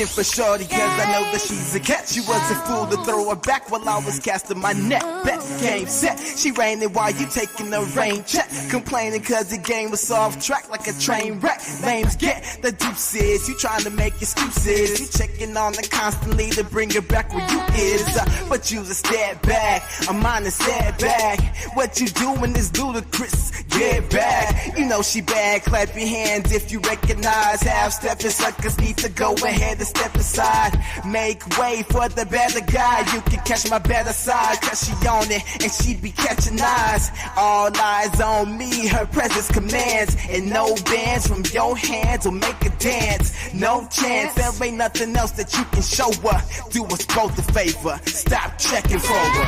looking for shorty, cause I know that she's a catch. You was a fool to throw her back while I was casting my net. Bet game set, she raining while you taking a rain check. Complaining cause the game was off track like a train wreck. Lames get the deuces, you trying to make excuses. You checking on her constantly to bring her back where you is. But you's a step back, I'm on a setback. What you doing is ludicrous, get back. You know she bad, clap your hands if you recognize. Half-stepping suckers need to go ahead and step aside. Make way for the better guy. You can catch my better side, cause she on it and she be catching eyes. All eyes on me, her presence commands. And no bands from your hands will make a dance. No chance, there ain't nothing else that you can show her. Do us both a favor, stop checking for her.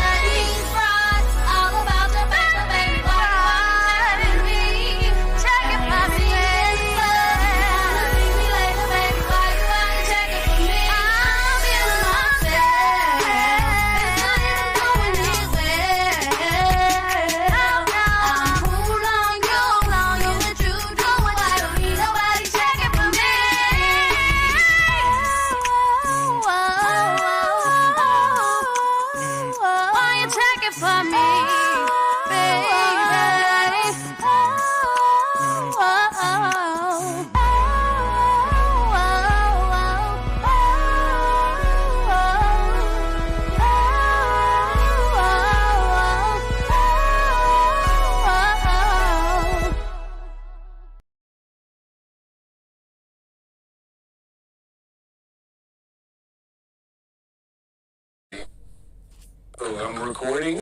I'm recording.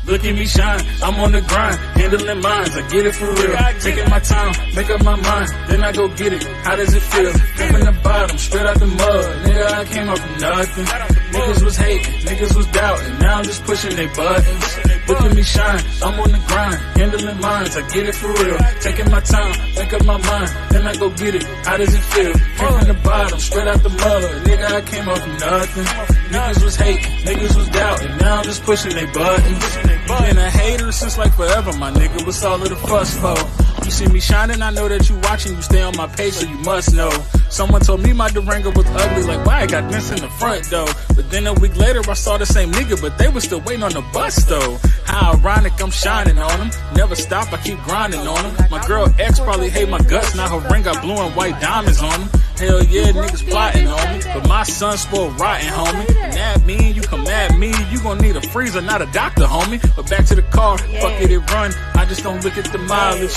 Look at me shine, I'm on the grind, handling mines, I get it for real. Taking my time, make up my mind, then I go get it. How does it feel? From the bottom, straight out the mud. Nigga, I came up from nothing. Niggas was hating, niggas was doubting, now I'm just pushing they buttons. Look at me shine, I'm on the grind, handling mines, I get it for real. Taking my time, make up my mind, then I go get it. How does it feel? Came from the bottom, straight out the mud. Nigga, I came up from nothing. Niggas was hating, niggas was doubting, now I'm just pushing they buttons. Been a hater since like forever, my nigga. What's all of the fuss for? You see me shining, I know that you watching. You stay on my page, so you must know. Someone told me my Durango was ugly, like why I got this in the front though. But then a week later I saw the same nigga, but they was still waiting on the bus though. How ironic, I'm shining on them. Never stop, I keep grinding on them. My girl ex probably hate my guts, now her ring got blue and white diamonds on them. Hell yeah, niggas plotting on me, but my son spoiled rotten, homie. And that mean you come at me, you gon' need a freezer, not a doctor, homie. But back to the car, fuck it, it run. I just don't look at the mileage.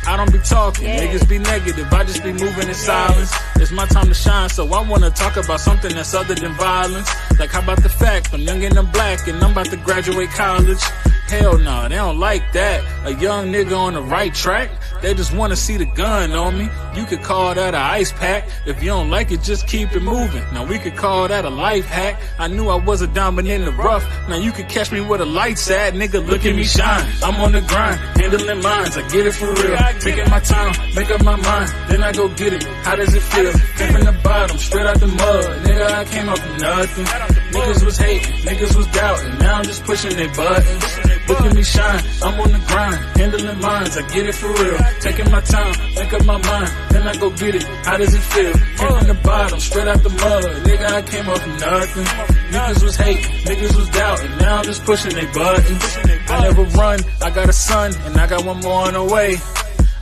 I don't be talking, niggas be negative, I just be moving in silence. It's my time to shine, so I wanna talk about something that's other than violence. Like how about the fact I'm young and I'm black and I'm about to graduate college? Hell no, they don't like that. A young nigga on the right track, they just wanna see the gun on me. You could call that an ice pack. If you don't like it, just keep it moving. Now we could call that a life hack. I knew I was a diamond in the rough. Now you could catch me where the lights at, nigga. Look at me shine. I'm on the grind, handling mines. I get it for real. Taking my time, make up my mind, then I go get it. How does it feel? Came from the bottom, straight out the mud. Nigga, I came up from nothing. Niggas was hating, niggas was doubting. Now I'm just pushing their buttons. Look at me shine, I'm on the grind, handling mines, I get it for real. Taking my time, make up my mind, then I go get it. How does it feel? Came from the bottom, straight out the mud. Nigga, I came up from nothing. Niggas was hating, niggas was doubting. Now I'm just pushing their buttons. I never run, I got a son, and I got one more on the way.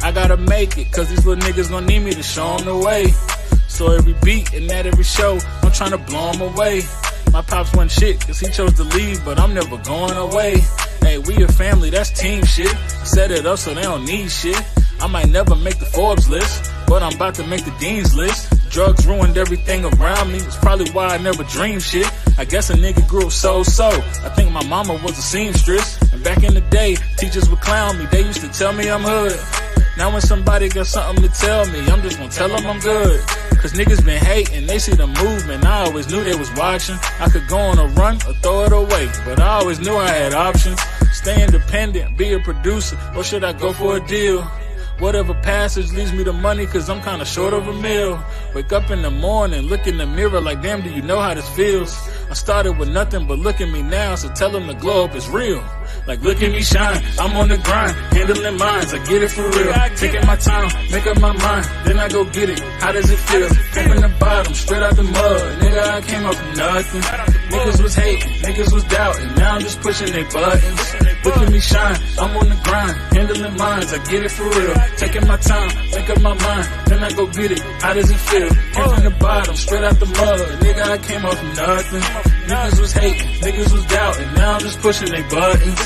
I gotta make it, cause these little niggas gon' need me to show them the way. So every beat and at every show, I'm tryna blow them away. My pops wasn't shit, cause he chose to leave, but I'm never going away. Hey, we a family, that's team shit. Set it up so they don't need shit. I might never make the Forbes list, but I'm about to make the Dean's list. Drugs ruined everything around me, it's probably why I never dreamed shit. I guess a nigga grew up so-so. I think my mama was a seamstress. And back in the day, teachers would clown me, they used to tell me I'm hood. Now when somebody got something to tell me, I'm just gonna tell them I'm good. Cause niggas been hating, they see the movement. I always knew they was watching. I could go on a run or throw it away, but I always knew I had options. Stay independent, be a producer, or should I go for a deal? Whatever passage leads me to money, cause I'm kinda short of a meal. Wake up in the morning, look in the mirror like, damn, do you know how this feels? I started with nothing, but look at me now, so tell them the glow up is real. Like, look at me shine, I'm on the grind, handling minds, I get it for real. Taking my time, make up my mind, then I go get it. How does it feel? Came from the bottom, straight out the mud. Nigga, I came up from nothing. Niggas was hating, niggas was doubting, now I'm just pushing their buttons. Look at me shine, I'm on the grind, handling minds, I get it for real. Taking my time, make up my mind, then I go get it. How does it feel? Came from the bottom, straight out the mud. Nigga, I came up from nothing. Niggas was hating, niggas was doubting, now I'm just pushing their buttons.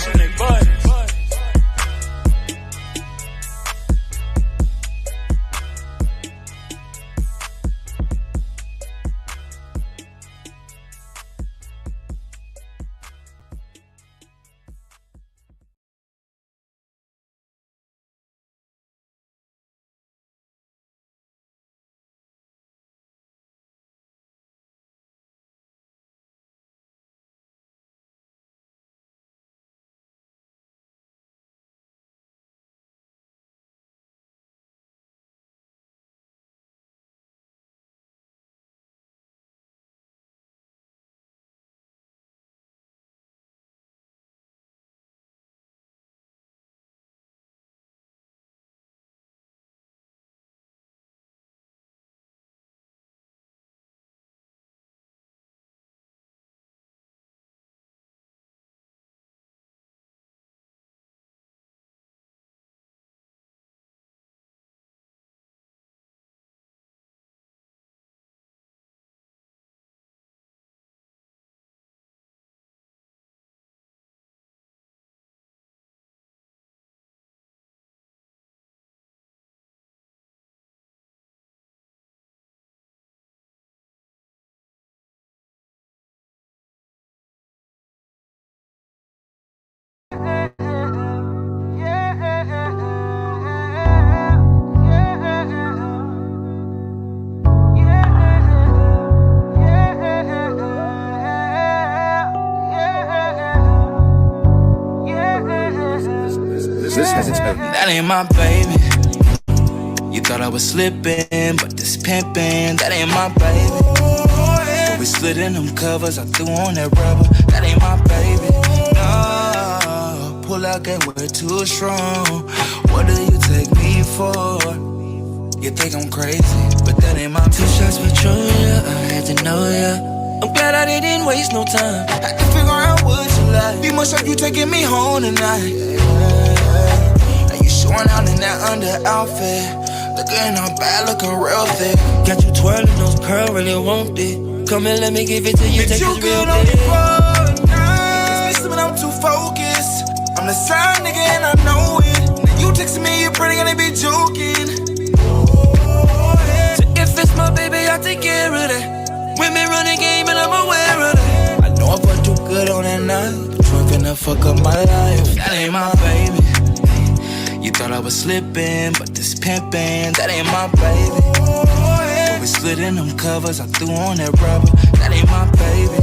That ain't my baby. You thought I was slipping, but this pimpin', that ain't my baby. When we slid in them covers, I threw on that rubber. That ain't my baby. No, pull out that word too strong. What do you take me for? You think I'm crazy, but that ain't my 2 shots Patron, I had to know ya. I'm glad I didn't waste no time. I can figure out what you like. Be much like you taking me home tonight. Showing out in that under outfit, looking all bad, looking real thick. Got you twirling those curls, really want it. Come and let me give it to you. Bitch, you good on the phone tonight. It's me, I'm too focused. I'm the side nigga and I know it. Now you texting me, you're pretty gonna be joking. So if it's my baby, I'll take care of that. Women run the game and I'm aware of that. I know I put you good on that night, but you ain't finna fuck up my life. That ain't my baby. You thought I was slipping, but this pimpin', that ain't my baby. When we slid in them covers, I threw on that rubber. That ain't my baby.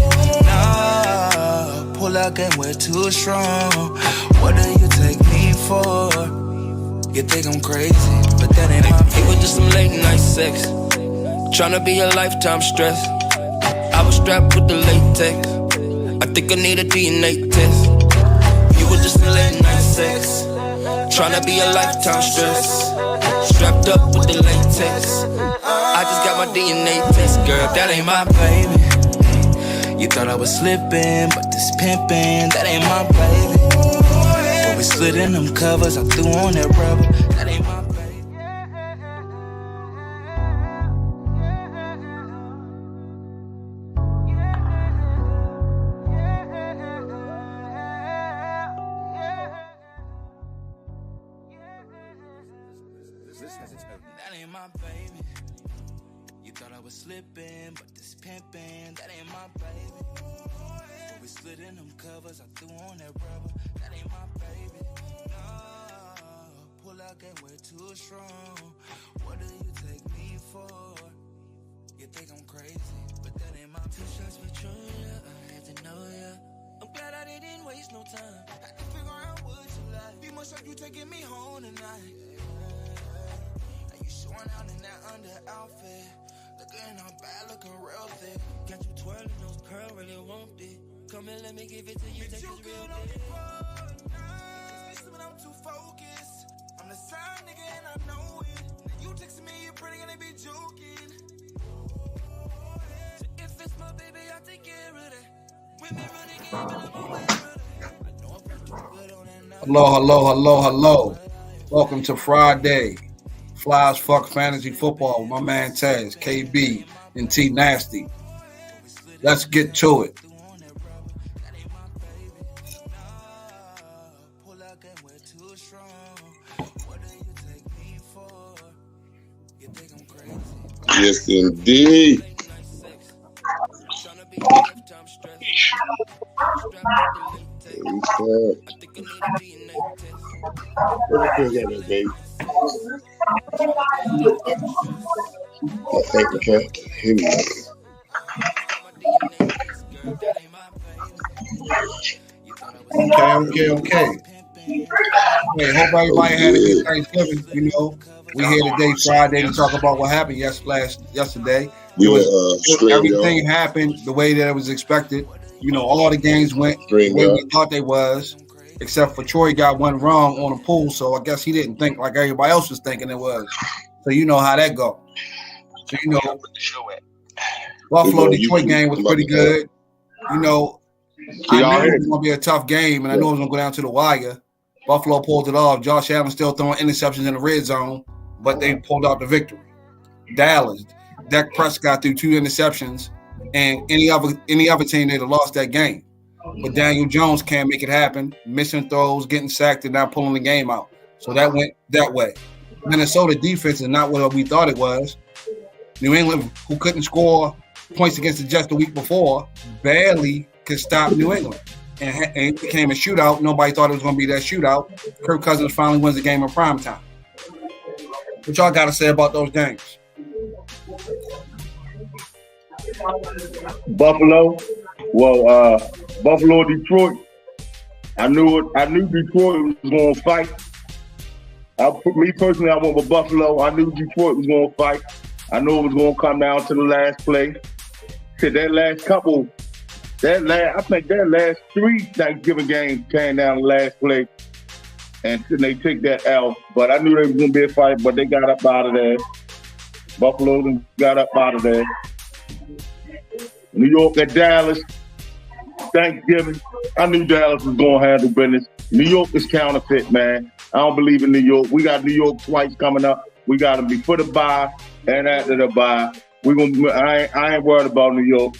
No, pull out that we're too strong. What do you take me for? You think I'm crazy, but that ain't my baby. It was just some late night sex, tryna be a lifetime stress. I was strapped with the latex, I think I need a DNA test. You were just some late night sex, tryna be a lifetime stress. Strapped up with the latex, I just got my DNA test, girl, that ain't my baby. You thought I was slipping, but this pimpin', that ain't my baby. When we slid in them covers, I threw on that rubber. That ain't my baby. That ain't my baby. You thought I was slipping, but this pimpin', that ain't my baby. When we slid in them covers, I threw on that rubber. That ain't my baby. No, pull out that way too strong. What do you take me for? You think I'm crazy, but that ain't my 2 shots for Troya. I had to know ya. I'm glad I didn't waste no time. Had to figure out what you like. Be much like you taking me home tonight. And you showing out in that under outfit. Looking all bad, looking real thick. Got you twirling those curls, really want it. Come and let me give it to you. Take this real thick. But I'm too focused. I'm the side nigga and I know it. Now you texting me, you're pretty gonna be joking. So if it's my baby, I'll take care of that. Women running game and I'm aware of that. I know I'm too good on that now. Hello. Welcome to Friday. Fkk Fantasy Football with my man Taz, KB, and T Nasty. Let's get to it. Yes, indeed. Here we go. Okay. Hey, hope everybody had a good Thanksgiving. You know, we here today, Friday, to talk about what happened yesterday. Everything happened the way that it was expected. You know, all the games went the way we thought they was, except for Troy got one wrong on the pool, so I guess he didn't think like everybody else was thinking it was. So you know how that go. So you know, Buffalo-Detroit game was pretty good. You know, I knew it was going to be a tough game, and I knew it was going to go down to the wire. Buffalo pulled it off. Josh Allen still throwing interceptions in the red zone, but they pulled out the victory. Dallas, Dak Prescott threw 2 interceptions, and any other team they'd have lost that game. But Daniel Jones can't make it happen, missing throws, getting sacked, and not pulling the game out. So that went that way. Minnesota defense is not what we thought it was. New England, who couldn't score points against the Jets the week before, barely could stop New England. And it became a shootout. Nobody thought it was going to be that shootout. Kirk Cousins finally wins the game in prime time. What y'all got to say about those games? Buffalo, Detroit. I knew Detroit was going to fight. Me personally, I went with Buffalo. I knew Detroit was going to fight. I knew it was going to come down to the last play. To that last couple. I think that last 3 Thanksgiving games came down the last play, and they took that L. But I knew they was going to be a fight, but they got up out of there. Buffalo got up out of there. New York at Dallas, Thanksgiving. I knew Dallas was going to handle business. New York is counterfeit, man. I don't believe in New York. We got New York twice coming up. We got them before the bye and after the bye. I ain't worried about New York.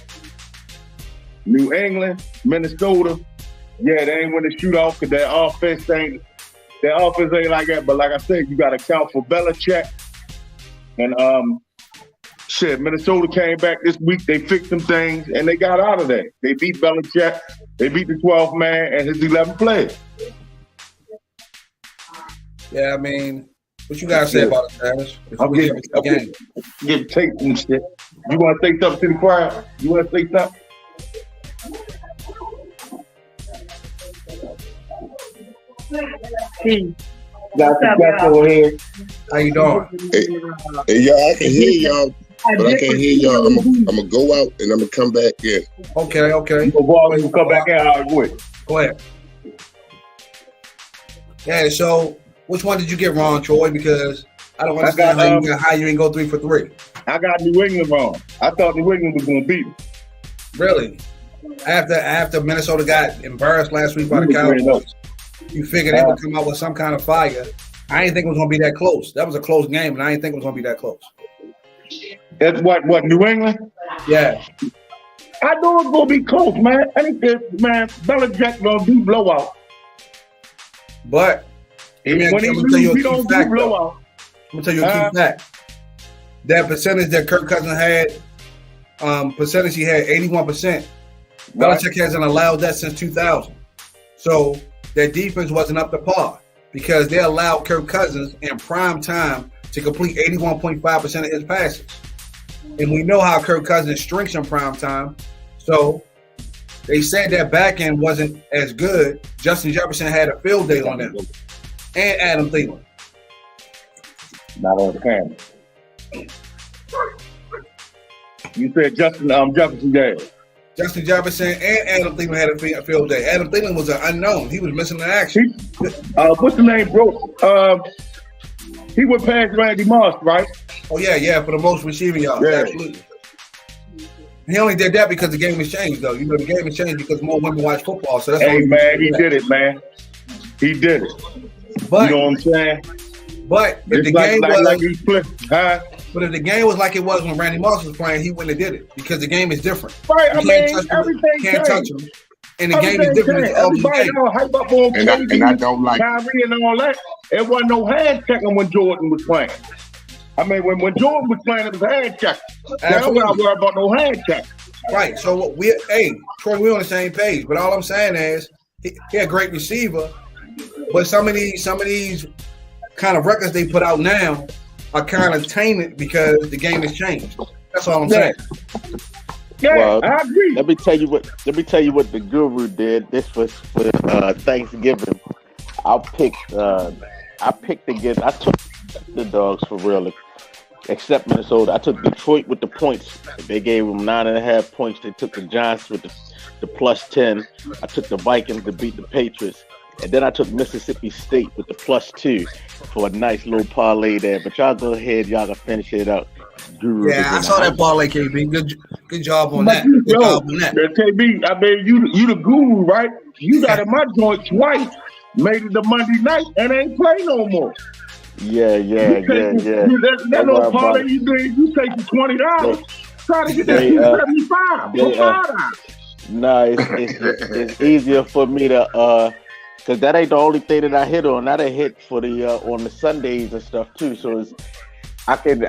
New England, Minnesota, yeah, they ain't win the shootout because their offense ain't like that. But like I said, you got to count for Belichick. And Minnesota came back this week. They fixed some things and they got out of there. They beat Belichick. They beat the 12th man and his 11 players. Yeah, I mean, what you guys say about it, Travis? I'm getting taped and shit. You want to say something to the crowd? You want to say something? Got over here. How you doing? Hey, y'all, I can hear y'all, but I can't hear y'all. I'm gonna go out and I'm gonna come back in. Okay. You can come back in. All right, go ahead. Yeah. So, which one did you get wrong, Troy? Because I don't understand how you didn't go 3 for 3. I got New England wrong. I thought New England was gonna beat them. Really? After Minnesota got embarrassed last week by the Cowboys, you figured they would come out with some kind of fire. I didn't think it was going to be that close. That was a close game, and I didn't think it was going to be that close. That's what New England? Yeah. I knew it was going to be close, man. I think Belichick going to do blowout. But when he lose, he don't do blowout. I'm going to tell you a key fact. That percentage that Kirk Cousins had, percentage he had 81%. Right. Belichick hasn't allowed that since 2000. So their defense wasn't up to par because they allowed Kirk Cousins in prime time to complete 81.5% of his passes. And we know how Kirk Cousins shrinks in prime time. So they said that back end wasn't as good. Justin Jefferson had a field day on them. And Adam Thielen. Not on the camera. You said Jefferson did. Justin Jefferson and Adam Thielen had a field day. Adam Thielen was an unknown. He was missing the action. What's the name, bro? He went past Randy Moss, right? Oh, yeah, for the most receiving yards. Yeah. Absolutely. He only did that because the game has changed, though. You know, the game has changed because more women watch football. So that's man, he did it, man. He did it. But, you know what I'm saying? But if the game But if the game was like it was when Randy Moss was playing, he wouldn't have did it because the game is different. Right, everything can't touch him. And the game is different. Everybody hype up on KD, and I don't like Kyrie and all that. It wasn't no hand checking when Jordan was playing. I mean, when Jordan was playing, it was hand checking. Now we're not worried about no hand check. Right. So Troy, we're on the same page. But all I'm saying is he a great receiver, but some of these kind of records they put out now are kind of tainted because the game has changed. That's all I'm saying. Yeah, well, I agree. Let me tell you what the Guru did. This was for Thanksgiving. I took the dogs for real, except Minnesota. I took Detroit with the points. They gave them 9.5 points. They took the Giants with the +10. I took the Vikings to beat the Patriots. And then I took Mississippi State with the +2 for a nice little parlay there. But y'all go ahead, y'all can finish it up. Guru, yeah, I saw that parlay, KB. Good job on that. Good job on that. KB, I mean, you the guru, right? You got in my joint twice, made it the Monday night, and ain't play no more. Yeah. That's no parlay you did. You take the $20. Try to get that $75. Nah, it's easier for me to because that ain't the only thing that I hit on. That I hit for the on the Sundays and stuff too. So it's I can.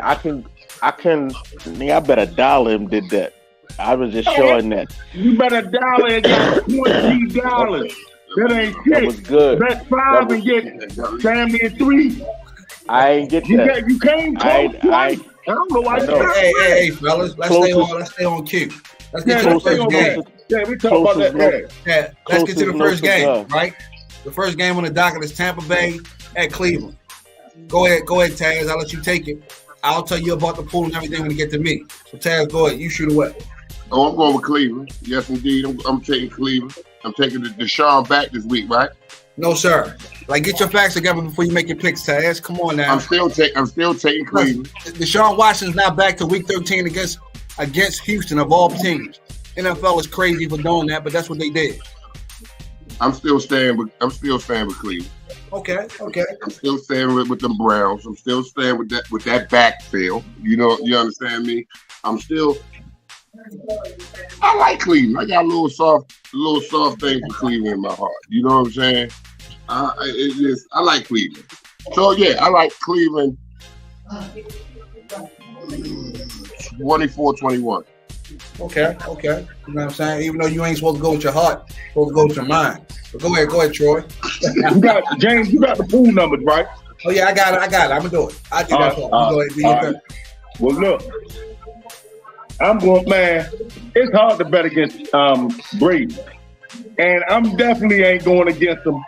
I bet $1 did that. I was just showing that. You bet $1 and get $20. That ain't shit. That was good. Bet 5 and get damn near 3. I ain't get that. You came close twice. I don't know why. Hey, fellas, let's stay on cue. Let's get to the first game. Yeah, we talk about that. Yeah, let's get to the first game, right? The first game on the docket is Tampa Bay at Cleveland. Go ahead, Taz. I'll let you take it. I'll tell you about the pool and everything when you get to me. So Taz, go ahead. You shoot away. Oh, I'm going with Cleveland. Yes, indeed. I'm taking Cleveland. I'm taking the Deshaun back this week, right? No, sir. Like, get your facts together before you make your picks, Taz. Come on now. I'm still taking Cleveland. Deshaun Watson's now back to week 13 against Houston of all teams. NFL is crazy for doing that, but that's what they did. I'm still staying with Cleveland. Okay. I'm still staying with them Browns. I'm still staying with that backfield. You understand me? I like Cleveland. I got a little soft thing for Cleveland in my heart. You know what I'm saying? I like Cleveland. So yeah, I like Cleveland 24-21. Okay. You know what I'm saying? Even though you ain't supposed to go with your heart, you're supposed to go with your mind. But go ahead, Troy. James, you got the pool numbers, right? Oh yeah, I got it. I'm gonna do it. I do that for you. Go ahead. Well, look, I'm going, man. It's hard to bet against Brady, and I'm definitely ain't going against him.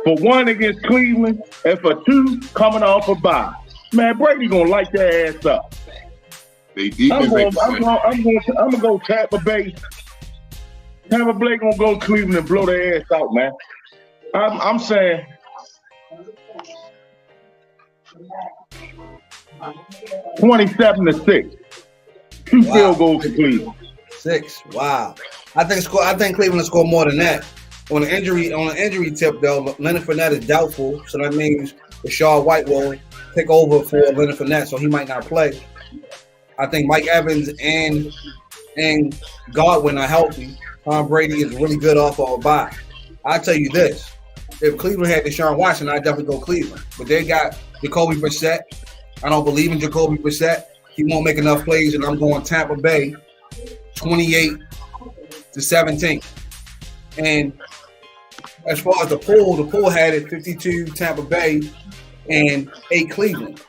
For one, against Cleveland, and for two, coming off a bye. Man, Brady gonna light their ass up. I'm gonna go Tampa Bay. Tampa Bay gonna go Cleveland and blow their ass out, man. I'm saying 27-6. 2 field goals to Cleveland. 6. Wow. I think Cleveland will score more than that. On an injury tip though, Leonard Fournette is doubtful, so that means Rashad White will take over for Leonard Fournette, so he might not play. I think Mike Evans and Godwin are healthy. Tom Brady is really good off of a bye. I'll tell you this. If Cleveland had Deshaun Watson, I'd definitely go Cleveland. But they got Jacoby Brissett. I don't believe in Jacoby Brissett. He won't make enough plays, and I'm going Tampa Bay 28-17. And as far as the pool had it 52 Tampa Bay and 8 Cleveland.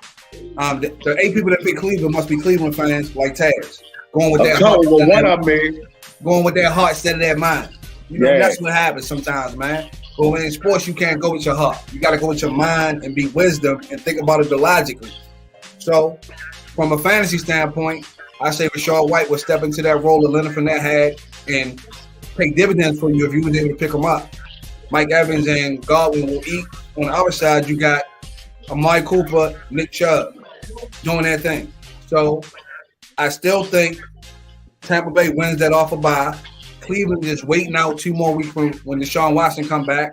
The 8 people that pick Cleveland must be Cleveland fans like Taz. Going with that heart instead of their mind. You know, that's what happens sometimes, man. But when in sports, you can't go with your heart. You got to go with your mind and be wisdom and think about it logically. So, from a fantasy standpoint, I say Rashad White will step into that role that Leonard Fournette had and pay dividends for you if you was able to pick them up. Mike Evans and Godwin will eat. On the other side, you got Amari Cooper, Nick Chubb doing their thing. So, I still think Tampa Bay wins that off a bye. Cleveland just waiting out 2 more weeks when Deshaun Watson come back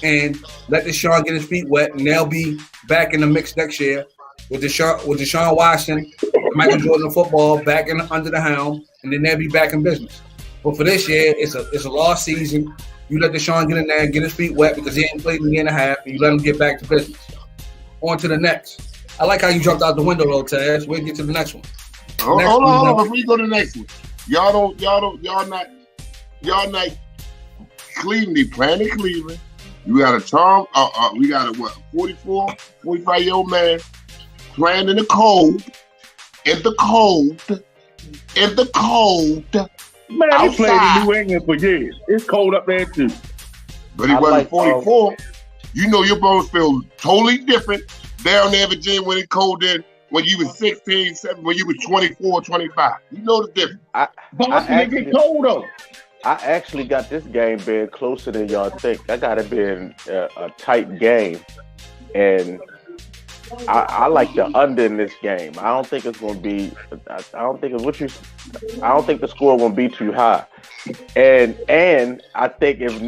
and let Deshaun get his feet wet, and they'll be back in the mix next year with Deshaun Watson, Michael Jordan of football back under the helm, and then they'll be back in business. But for this year, it's a lost season. You let Deshaun get in there and get his feet wet because he ain't played in a year and a half, and you let him get back to business. On to the next. I like how you jumped out the window though, Taz. We'll get to the next one. Hold on. Before you go to the next one, y'all not Cleveland. They playing in Cleveland. We got a 45-year-old man playing in the cold. Man, he played in New England for years. It's cold up there too. But he wasn't 44. You know your bones feel totally different down there in Virginia when it's cold then. When you was 16, 17, when you was 24, 25. You know the difference. Boston get cold though. I actually got this game being closer than y'all think. I got it being a tight game, and I like the under in this game. I don't think it's going to be. I don't think the score won't be too high. And I think if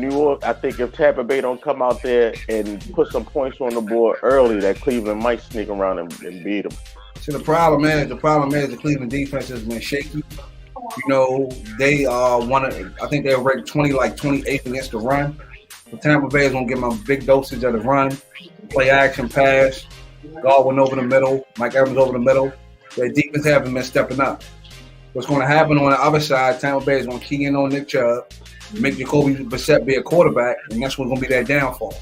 Tampa Bay don't come out there and put some points on the board early, that Cleveland might sneak around and beat them. See, the problem is the Cleveland defense has been shaky. You know, they are I think they're ranked 28th against the run. But Tampa Bay is going to give them a big dosage of the run, play action, pass, Godwin over the middle, Mike Evans over the middle. Their defense haven't been stepping up. What's going to happen on the other side, Tampa Bay is going to key in on Nick Chubb, make Jacoby Brissett be a quarterback, and that's what's going to be their downfall. So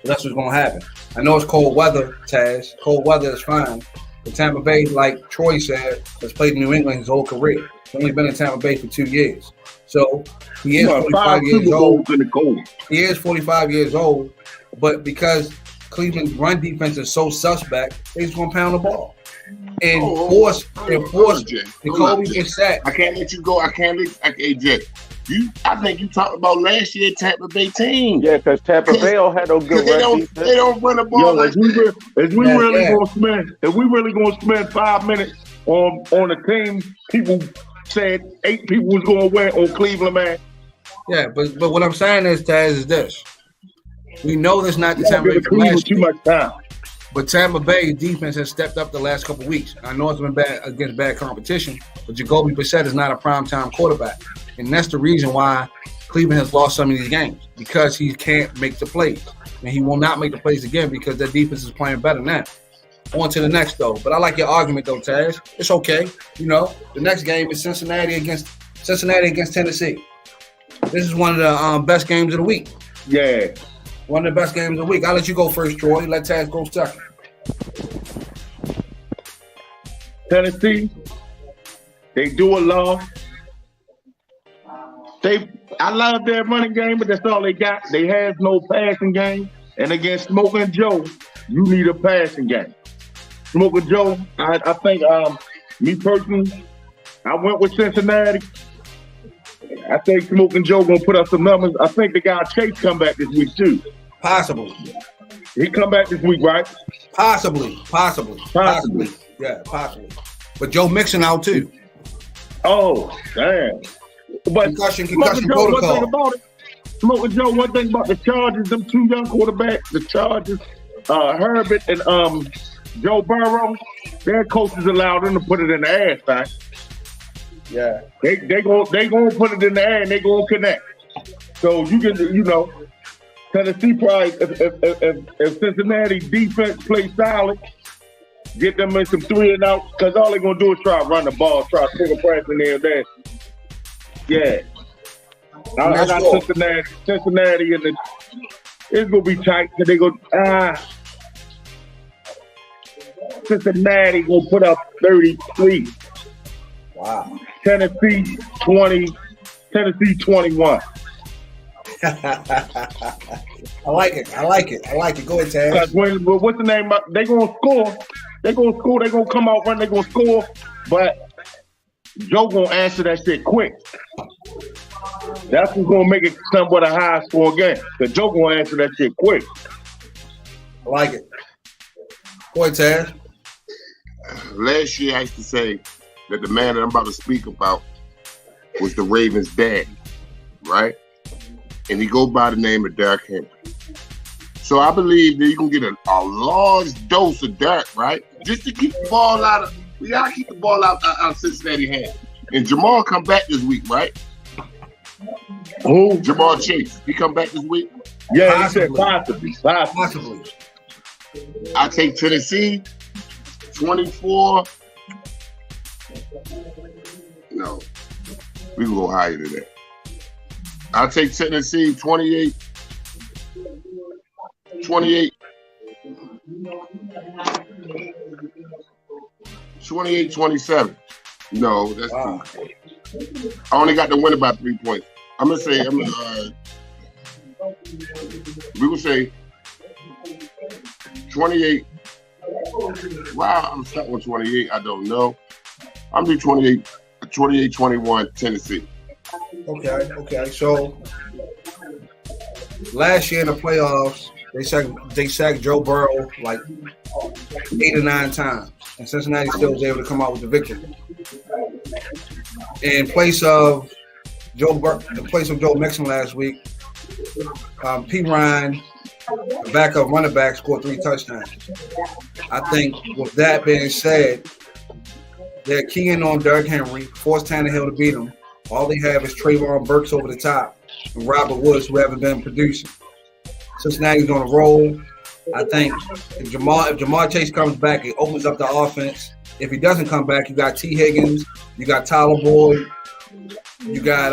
that's what's going to happen. I know it's cold weather, Taz. Cold weather is fine. But Tampa Bay, like Troy said, has played in New England his whole career. He's only been in Tampa Bay for 2 years. So he is 45 years old. He is 45 years old, but because Cleveland's run defense is so suspect, they're just going to pound the ball. And force Jacoby Brissett. I can't let you go. Jay. I think you talked about last year Tampa Bay team. Yeah, because Tampa Bay don't have no good run defense. They don't run the ball if we really gonna spend 5 minutes on a team, people said 8 people was gonna win on Cleveland, man. Yeah, but what I'm saying is, Taz, is this. We know that's not the Tampa Bay from last year. Too much time. But Tampa Bay defense has stepped up the last couple of weeks. I know it's been bad against bad competition, but Jacoby Brissett is not a primetime quarterback. And that's the reason why Cleveland has lost some of these games, because he can't make the plays. And he will not make the plays again because their defense is playing better now. On to the next, though. But I like your argument, though, Taz. It's okay. You know, the next game is Cincinnati against Tennessee. This is one of the best games of the week. Yeah. One of the best games of the week. I'll let you go first, Troy. Let Taz go second. Tennessee, they do a lot. I love their running game, but that's all they got. They have no passing game. And against Smoking Joe, you need a passing game. Smoking Joe, I think, me personally, I went with Cincinnati. I think Smoking Joe gonna put up some numbers. I think the guy Chase come back this week too. Possibly. He come back this week, right? Possibly. Yeah, possibly. But Joe Mixon out too. Oh, damn. But concussion protocol. Smoking Joe, one thing about the Chargers, them 2 young quarterbacks, the Chargers, Herbert and Joe Burrow, their coaches allowed them to put it in the ass, right? Yeah. They gonna put it in the air and they gonna connect. So you can, Tennessee probably if Cincinnati defense plays solid, get them in some 3 and out, because all they're gonna do is try to run the ball, try to take a press in there. Yeah. I got Cincinnati and it's gonna be tight because they go Cincinnati gonna put up 33. Wow. Tennessee 20. Tennessee 21. I like it. Go ahead, Taz. Because what's the name? They gonna score. They gonna come out run. They gonna score. But Joe gonna answer that shit quick. That's what's gonna make it somewhat a high score game. The Joe gonna answer that shit quick. I like it. Go ahead, Taz. Last year, I used to say that the man that I'm about to speak about was the Ravens' dad, right? And he go by the name of Derrick Henry. So I believe that you can get a large dose of Derrick, right? Just to keep the ball we gotta keep the ball out of Cincinnati hands. And Jamal come back this week, right? Who? Jamal Chase. He come back this week? Yeah, he said possibly. I take Tennessee 24. No, we can go higher than that. I'll take Tennessee 28. 28-27. No, that's wow. I only got the winner by 3 points. I'm gonna say we will say 28. Wow, I'm stuck with 28. I don't know. I'm gonna do 28-21 Tennessee. Okay. So last year in the playoffs, they sacked Joe Burrow like 8 or 9 times, and Cincinnati still was able to come out with the victory. In place of Joe Mixon last week, P. Ryan, the backup running back, scored 3 touchdowns. I think with that being said, they're keying on Derrick Henry, force Tannehill to beat him. All they have is Trayvon Burks over the top and Robert Woods, who haven't been producing. Cincinnati's going to roll. I think if Jamar Chase comes back, it opens up the offense. If he doesn't come back, you got T. Higgins, you got Tyler Boyd, you got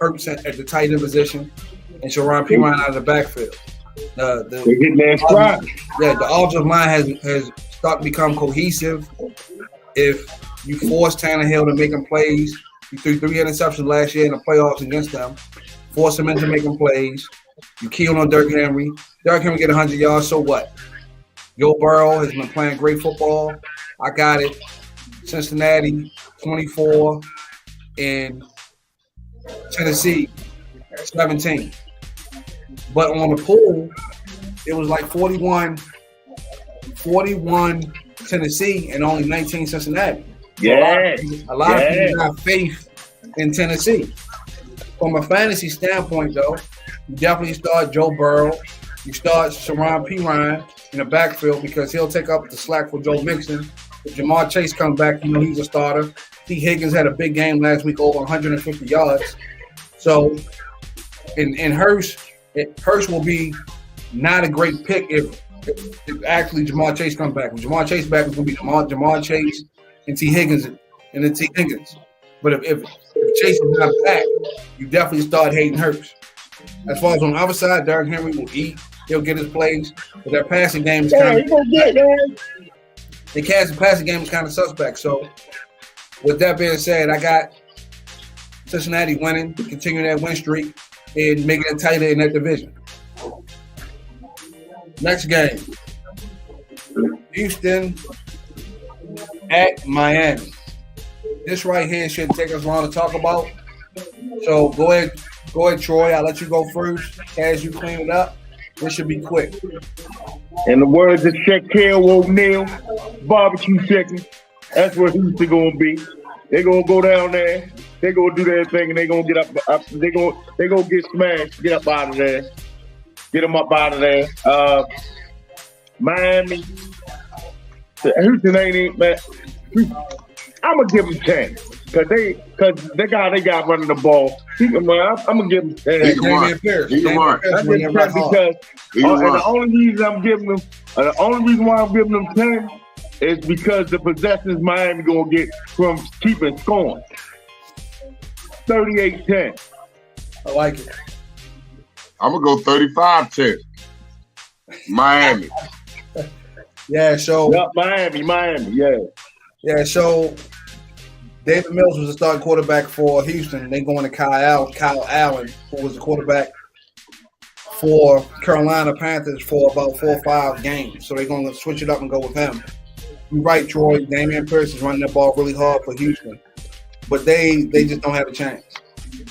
Hurts at the tight end position, and Sharon P. Ryan out of the backfield. The offensive line has started to become cohesive. If you force Tannehill to make him plays, you threw 3 interceptions last year in the playoffs against them. Force him into making plays. You key on Derrick Henry. Derrick Henry get 100 yards, so what? Joe Burrow has been playing great football. I got it. Cincinnati, 24, and Tennessee, 17. But on the pool, it was like 41 Tennessee and only 19 Cincinnati. Yeah. A lot of people have faith in Tennessee. From a fantasy standpoint, though, you definitely start Joe Burrow. You start Sharon P. Ryan in the backfield because he'll take up the slack for Joe Mixon. If Jamar Chase comes back, you know he's a starter. T. Higgins had a big game last week, over 150 yards. So, in Hurst will be not a great pick if actually Jamar Chase comes back. When Jamar Chase back, it's going to be Jamar Chase and T. Higgins and then T. Higgins. But if Chase is not back, you definitely start hating Hurst. As far as on the other side, Derrick Henry will eat. He'll get his plays. But their passing game is kind of passing game is kind of suspect. So with that being said, I got Cincinnati winning, continuing that win streak, and making it tighter in that division. Next game. Houston at Miami. This right here shouldn't take us long to talk about. So go ahead, Troy. I'll let you go first. As you clean it up, this should be quick. In the words of Shaquille O'Neal, barbecue chicken. That's what Houston gonna be. They're gonna go down there. They're gonna do their thing, and they're gonna get up. They're gonna get smashed. Get up out of there. Get them up out of there. Miami. Houston ain't even, man. I'm gonna give them 10 because the guy they got running the ball. I'm gonna give him 10. He can run. I give him 10 because and the only reason I'm giving them, the only reason why I'm giving them 10 is because the possessions Miami gonna get from keeping scoring. 38-10. I like it. I'm gonna go 35-10. Miami. Yeah, so Miami, yeah. Yeah, so David Mills was the starting quarterback for Houston. They going to Kyle Allen, who was the quarterback for Carolina Panthers for about 4 or 5 games. So they're going to switch it up and go with him. You're right, Troy. Damian Pierce is running the ball really hard for Houston. But they just don't have a chance.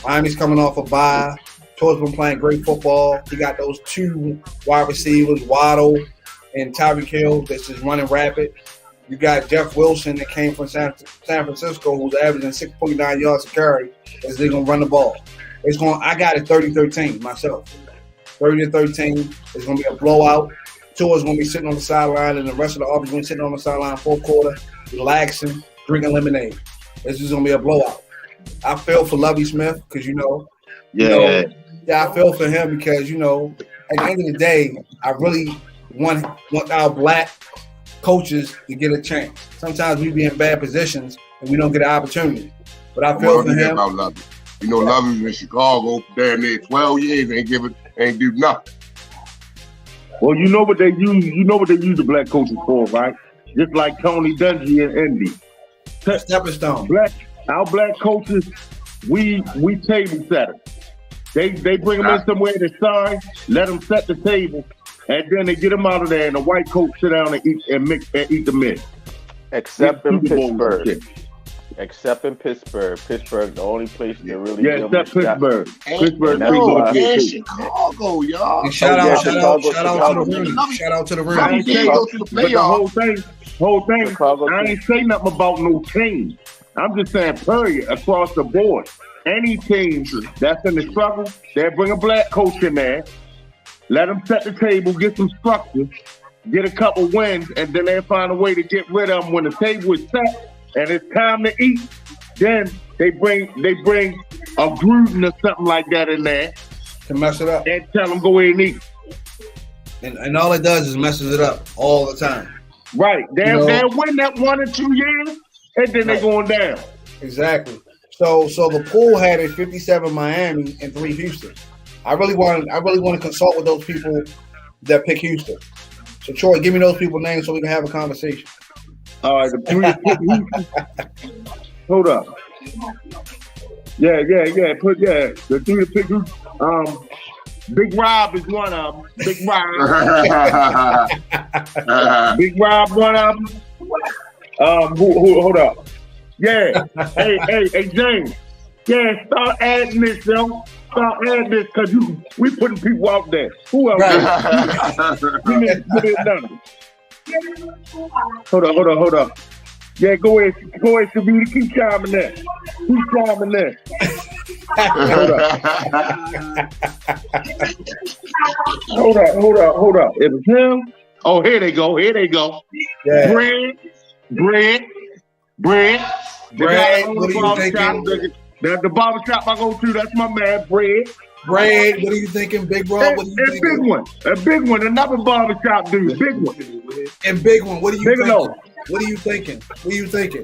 Miami's coming off a bye. Troy's been playing great football. He got those 2 wide receivers, Waddle and Tyreek Hill, that's just running rapid. You got Jeff Wilson that came from San Francisco, who's averaging 6.9 yards a carry, as they're going to run the ball. I got it 30-13 myself. 30-13. It's going to be a blowout. Tua's going to be sitting on the sideline, and the rest of the offense going to be sitting on the sideline 4th quarter, relaxing, drinking lemonade. This is going to be a blowout. I feel for Lovie Smith because, I feel for him because, at the end of the day, I really want our black coaches to get a chance. Sometimes we be in bad positions and we don't get an opportunity. But I feel for him. About Lovie. Lovie was in Chicago for damn near 12 years, ain't do nothing. Well, you know what they use the black coaches for, right? Just like Tony Dungy and Indy. Stepping stone. Our black coaches, we table setters. They bring them in somewhere to sign, let them set the table, and then they get them out of there, and the white coach sit down and eat the mix. Except in Pittsburgh. Pittsburgh, the only place that really except Pittsburgh. Pittsburgh, and Chicago, y'all. And shout out to the room. Shout out to the room. I ain't say go to the playoffs. Whole thing. I ain't say nothing about no team. I'm just saying, period, across the board. Any team that's in the struggle, they'll bring a black coach in there, let them set the table, get some structure, get a couple wins, and then they'll find a way to get rid of them when the table is set and it's time to eat. Then they bring a Gruden or something like that in there to mess it up and tell them go ahead and eat. And all it does is messes it up all the time. Right. They'll win that 1 or 2 years, and then they're going down. Exactly. So the pool had a 57 Miami and 3 Houston. I really want to consult with those people that pick Houston. So Troy, give me those people's names so we can have a conversation. All right, the 3 that pick Houston. Hold up. Yeah. The 3 that pick Houston. Big Rob is one of them. Big Rob. Big Rob, one of them. Hold up. Yeah. Hey, James. Yeah, start adding this, yo. Start adding this, because we putting people out there. Who else? Right. We need to put it down. Hold up. Yeah, go ahead, Sabita. Keep chiming there. Hold up. It was him. Oh, here they go. Yeah. Bread. What are you thinking? That's the barbershop I go to. That's my man, Bread. What are you thinking, Big Bro? What are you thinking? A big one. Another barbershop dude. Big one. And big one. What are you thinking? What are you thinking?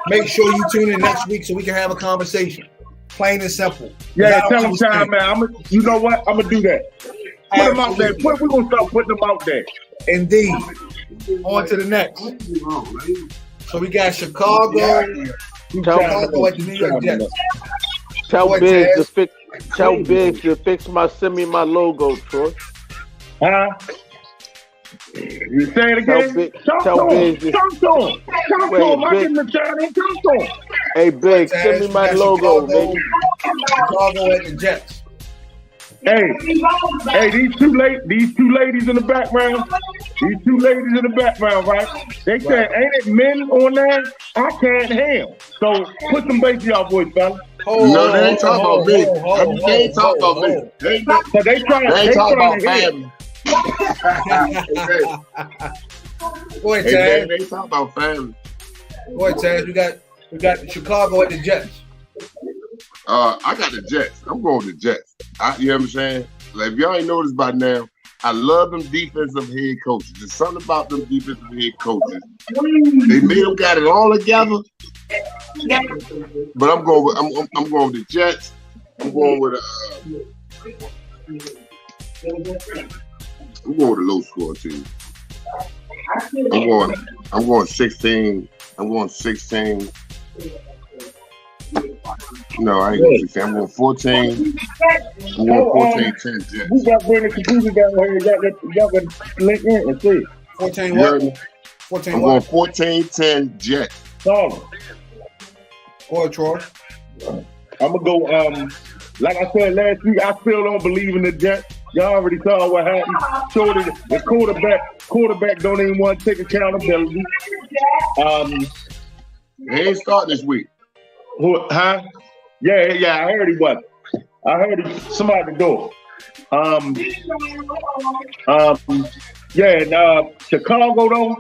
Make sure you tune in next week so we can have a conversation. Plain and simple. Yeah, tell them time, man. You know what? I'm gonna do that. Put them out there. We're gonna start putting them out there. Indeed. On to the next. So we got Chicago at the New York Jets. Tell Biggs to fix my logo, Troy. Huh? You say it again? Talk to him. Hey, Biggs, send me my logo, baby. Chicago at the Jets. Hey, these two ladies in the background. Right? They said, ain't it men on there? I can't hear. So put some bass in y'all voice, fella. No, they ain't talking about me. They ain't talking about me. They ain't talking about family. Go ahead, Taz. They ain't talking about family. Go ahead, Taz. We got Chicago at the Jets. I got the Jets. I'm going with the Jets. You know what I'm saying? Like, if y'all ain't noticed by now, I love them defensive head coaches. There's something about them defensive head coaches. They made them got it all together. But I'm going with the Jets. I'm going with a low score team. I'm going 16. I'm going 16. No, I ain't going 16. I'm going 14. I'm going 14, 10 Jets. We got to bring the computer down here. You got to link in and see. 14 what? 14 I'm what? going 14, 10 Jets. Solid. Go ahead, Troy. I'm going to go, like I said last week, I still don't believe in the Jets. Y'all already saw what happened. Showed it. The quarterback don't even want to take accountability. He ain't starting this week. Huh? Yeah, I heard he was. I heard he somebody at the door. Chicago though,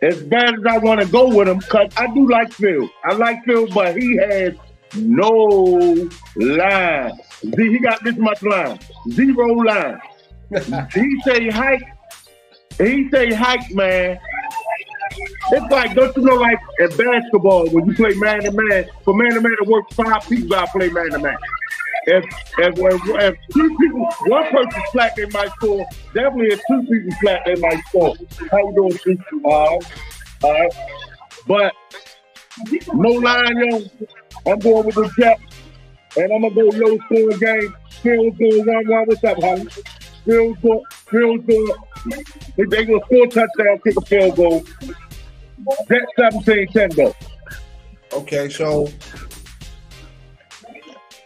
as bad as I want to go with him, because I do like Phil. I like Phil, but he has no line. He got this much line. 0 line. He say hike, man. It's like, don't you know, like at basketball, when you play man-to-man, for man-to-man to work 5 people, gotta play man-to-man. If 2 people, 1 person slack, they might score. Definitely if 2 people slack, they might score. How you doing, Steve? All right. But no line, yo. I'm going with the Jets, and I'm gonna go low scoring game. Phil's going 1-1. What's up, honey? Phil's going. They gonna score a touchdown, kick a field goal. Jets 17-10 though. Okay, so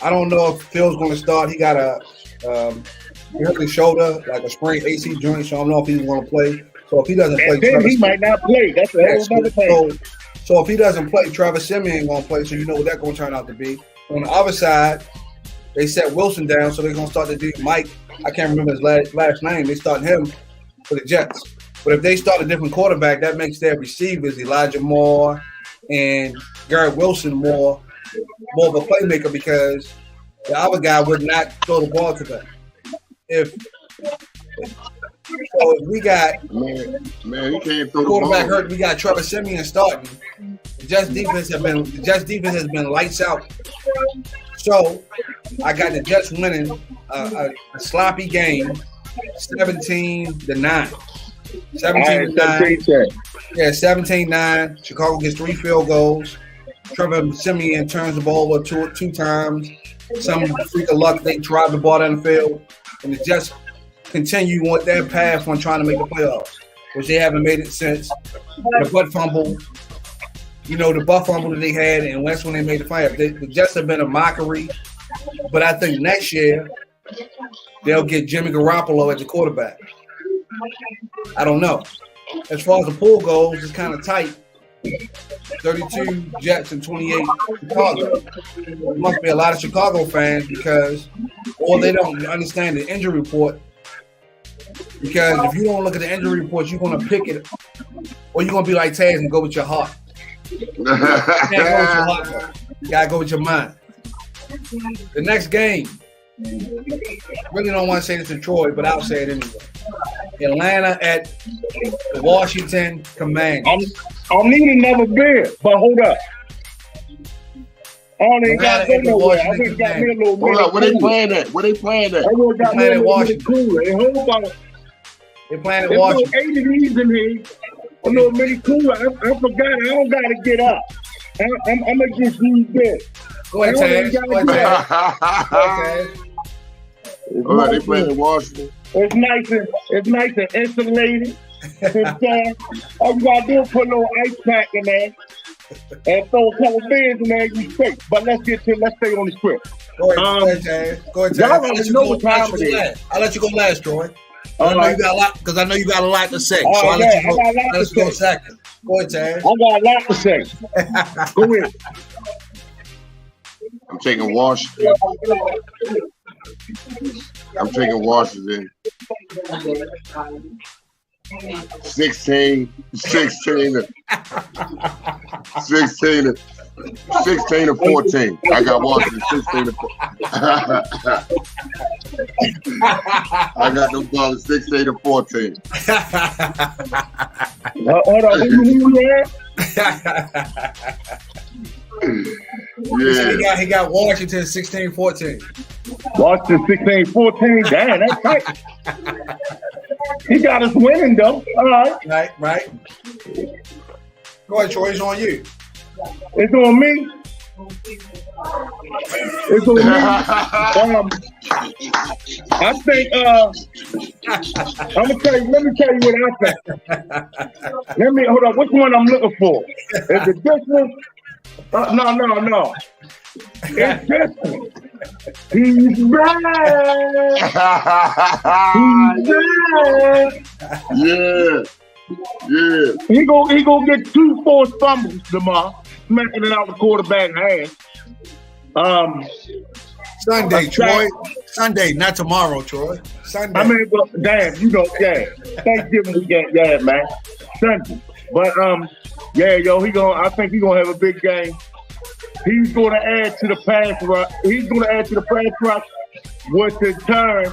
I don't know if Phil's going to start. He got he hurt his shoulder, like a sprained AC joint, so I don't know if he's going to play. So if he doesn't play, then he might not play. That's a whole other thing. So if he doesn't play, Travis Simeon ain't going to play, so you know what that's going to turn out to be. On the other side, they set Wilson down, so they're going to start to do Mike. I can't remember his last name. They started him for the Jets. But if they start a different quarterback, that makes their receivers, Elijah Moore and Garrett Wilson, more of a playmaker, because the other guy would not throw the ball to them. If we got man, he can't throw the quarterback ball. hurt, we got Trevor Simeon starting. The Jets defense has been lights out. So I got the Jets winning a sloppy game, 17-9. 17-9. Yeah, 17-9. Chicago gets 3 field goals. Trevor Simeon turns the ball over two times. Some freak of luck, they drive the ball down the field. And the Jets continue on their path on trying to make the playoffs, which they haven't made it since the butt fumble. You know, the butt fumble that they had, and that's when they made the playoffs. The Jets have been a mockery. But I think next year, they'll get Jimmy Garoppolo as the quarterback. I don't know. As far as the pool goes, it's kind of tight. 32 Jets and 28 Chicago. There must be a lot of Chicago fans or they don't understand the injury report. Because if you don't look at the injury report, you're going to pick it, or you're going to be like Taz and go with your heart. You can't go with your heart, though. You got to go with your mind. The next game, really don't want to say this to Troy, but I'll say it anyway. Atlanta at the Washington Commanders. I'm needing another beer, but hold up. I only got to go nowhere. I just got me a little Hold up, where they playing at? Where they playing at? I just got me a little cooler. They're playing at Washington. There's no 80 degrees in here. A little mini cooler. I forgot. I don't got to get up. I'm going to just use this. Go ahead, Taz. Go ahead, Taz. All right, they playing in Washington. It's nice and insulated. All you gotta do is put a little ice pack in there and throw a couple beers in there, you straight. But let's stay on the script. Go ahead, Taz. Go ahead, Taz. Y'all already know what time it is. I'll let you go last, Troy. I know you got a lot, because I know you got a lot to say. So I'll let you go second. Go ahead, Taz. I got a lot to say. Go ahead. I'm taking Washington. I'm taking Washington. 16 to 14. I got Washington 16 to 14. I got them dollars 16 to 14. Hold on, who you at? Yeah. He got Washington 16-14. Washington 16-14. Damn, that's tight. He got us winning though. All right. Right. Go ahead, Troy. It's on you. It's on me. It's on me. I think I'm gonna tell you. Let me tell you what I think. Hold on. Which one I'm looking for? Is it this one? No. It's this one. He's back. He's back. Yeah. He gonna get 2 forced fumbles tomorrow, smacking it out the quarterback hands. Sunday, Troy. Sunday, not tomorrow, Troy. Sunday. I mean, well, damn, Thanksgiving weekend, man. Sunday. But I think he's gonna have a big game. He's gonna add to the pass rush. Which in turn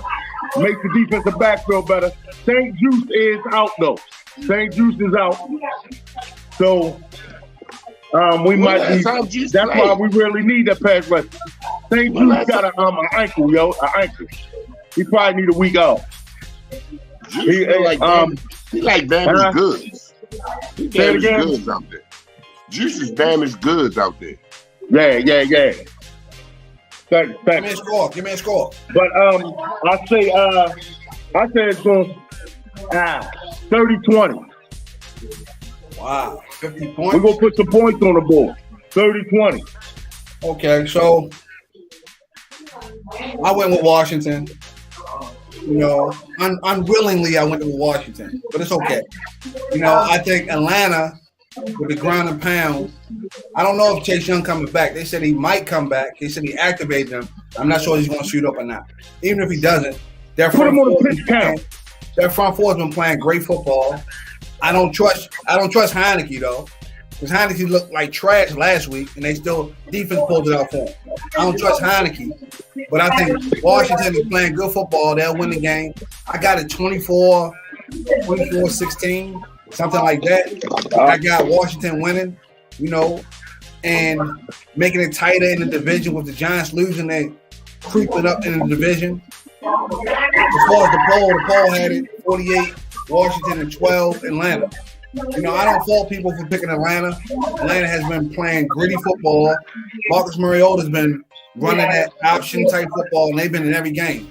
makes the defensive backfield better. St. Juice is out though. St. Juice is out. So we might be. That's why we really need that pass rush. St. Juice got an ankle, an ankle. He probably need a week off. He like damaged goods. He damaged goods out there. Juice is damaged goods out there. Yeah. Thanks. Give me a score. But I say it's going 30-20. Wow, 50 points. We're gonna put some points on the board. 30-20. Okay, so I went with Washington. Unwillingly I went with Washington, but it's okay. I think Atlanta with the ground and pound. I don't know if Chase Young coming back. They said he might come back. They said he activated him. I'm not sure he's going to shoot up or not. Even if he doesn't, put him on the pitch count. Their front four has been playing great football. I don't trust Heineke though, because Heineke looked like trash last week, and they still defense pulled it out for him. I don't trust Heineke, but I think Washington is playing good football. They'll win the game. I got it 24-16. Something like that. I got Washington winning, and making it tighter in the division with the Giants losing. They creeping up in the division. As far as the poll had it 48 Washington and 12 Atlanta. I don't fault people for picking Atlanta. Atlanta has been playing gritty football. Marcus Mariota's been running that option type football, and they've been in every game.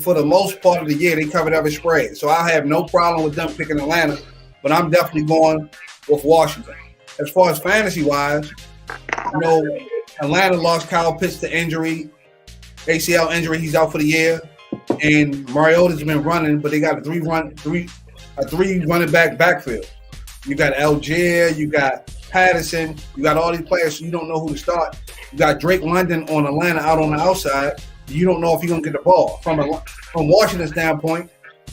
For the most part of the year, they covered every spread. So I have no problem with them picking Atlanta. But I'm definitely going with Washington. As far as fantasy-wise, Atlanta lost Kyle Pitts to injury, ACL injury. He's out for the year. And Mariota's been running, but they got a three running back backfield. You got Algier, you got Patterson, you got all these players, so you don't know who to start. You got Drake London on Atlanta out on the outside. You don't know if he's going to get the ball. From Washington's standpoint,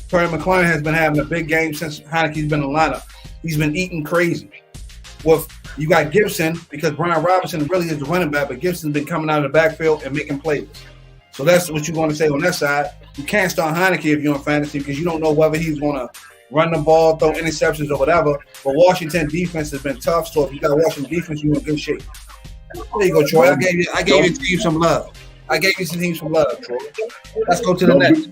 Terry McLaurin has been having a big game since Heineke's been in the lineup. He's been eating crazy. You got Gibson, because Brian Robinson really is the running back, but Gibson's been coming out of the backfield and making plays. So that's what you're going to say on that side. You can't start Heineke if you're in fantasy because you don't know whether he's going to run the ball, throw interceptions or whatever. But Washington defense has been tough, so if you got Washington defense, you're in good shape. There you go, Troy. I gave your team some love. Troy. Let's go to the next.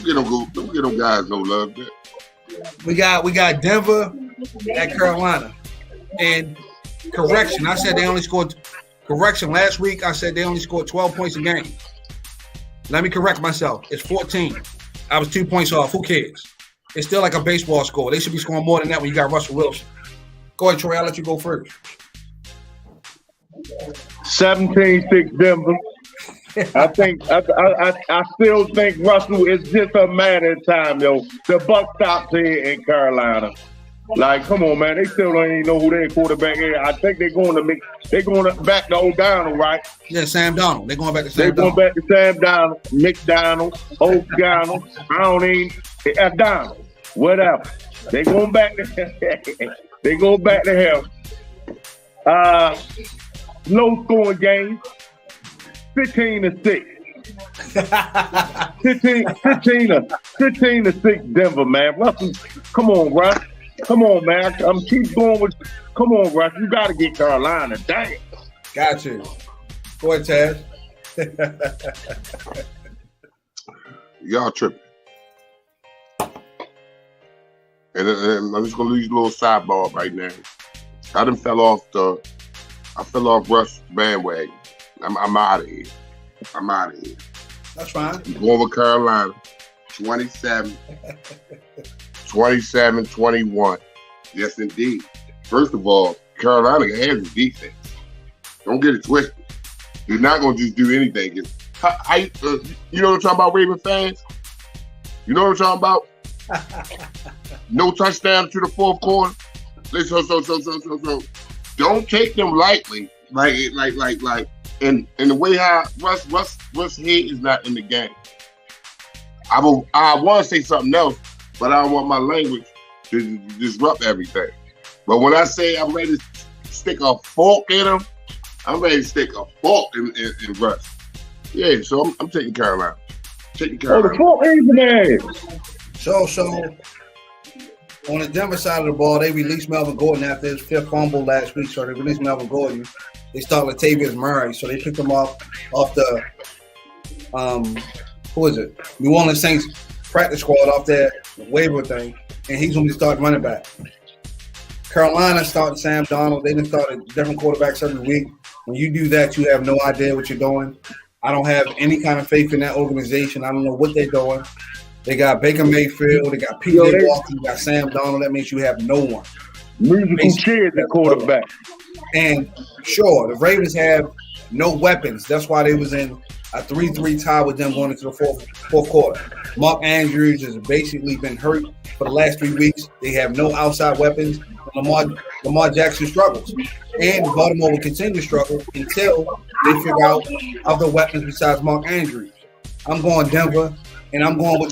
Don't get them guys no love. We got Denver at Carolina. And correction, I said they only scored last week. I said they only scored 12 points a game. Let me correct myself. It's 14. I was 2 points off. Who cares? It's still like a baseball score. They should be scoring more than that when you got Russell Wilson. Go ahead, Troy. I'll let you go first. 17-6 Denver. I still think Russell is just a matter of time, yo. The buck stops here in Carolina. Like, come on, man. They still don't even know who their quarterback is. I think they're going back to O'Donnell, right? Yeah, Sam Donald. They're going back to Sam Donald. They're going back to Sam Donald, McDonald, O'Donnell. I don't even Donald. Whatever. They going back to him. Low scoring game. 15-6. 15-6 Denver, man. Russell, come on, Russ. Come on, man. I'm keep going with. Come on, Russ. You got to get Carolina. Dang. Got you. Go ahead, Taz. Y'all tripping. And I'm just gonna use a little sidebar right now. I fell off Russ bandwagon. I'm out of here. That's fine. I'm going with Carolina. 27-21. Yes, indeed. First of all, Carolina has a defense. Don't get it twisted. You're not going to just do anything. You know what I'm talking about, Raven fans? You know what I'm talking about? No touchdown to the fourth quarter. So. Don't take them lightly. Like, and the way how Russ head is not in the game. I want to say something else, but I don't want my language to disrupt everything. But when I say I'm ready to stick a fork in him, I'm ready to stick a fork in Russ. Yeah, so I'm taking Carolina. Oh, the fork ain't there. So on the Denver side of the ball, they released Melvin Gordon after his 5th fumble last week. So they released Melvin Gordon. They start Latavius Murray. So they picked him off the who is it? New Orleans Saints practice squad off their waiver thing, and he's going to start running back. Carolina started Sam Darnold. They done started different quarterbacks every week. When you do that, you have no idea what you're doing. I don't have any kind of faith in that organization. I don't know what they're doing. They got Baker Mayfield. They got P.J. Walker. They got Sam Darnold. That means you have no one. Musical chairs at quarterback. And sure, the Ravens have no weapons. That's why they was in a 3-3 tie with them going into the fourth quarter. Mark Andrews has basically been hurt for the last 3 weeks. They have no outside weapons. Lamar Jackson struggles. And Baltimore will continue to struggle until they figure out other weapons besides Mark Andrews. I'm going Denver, and I'm going with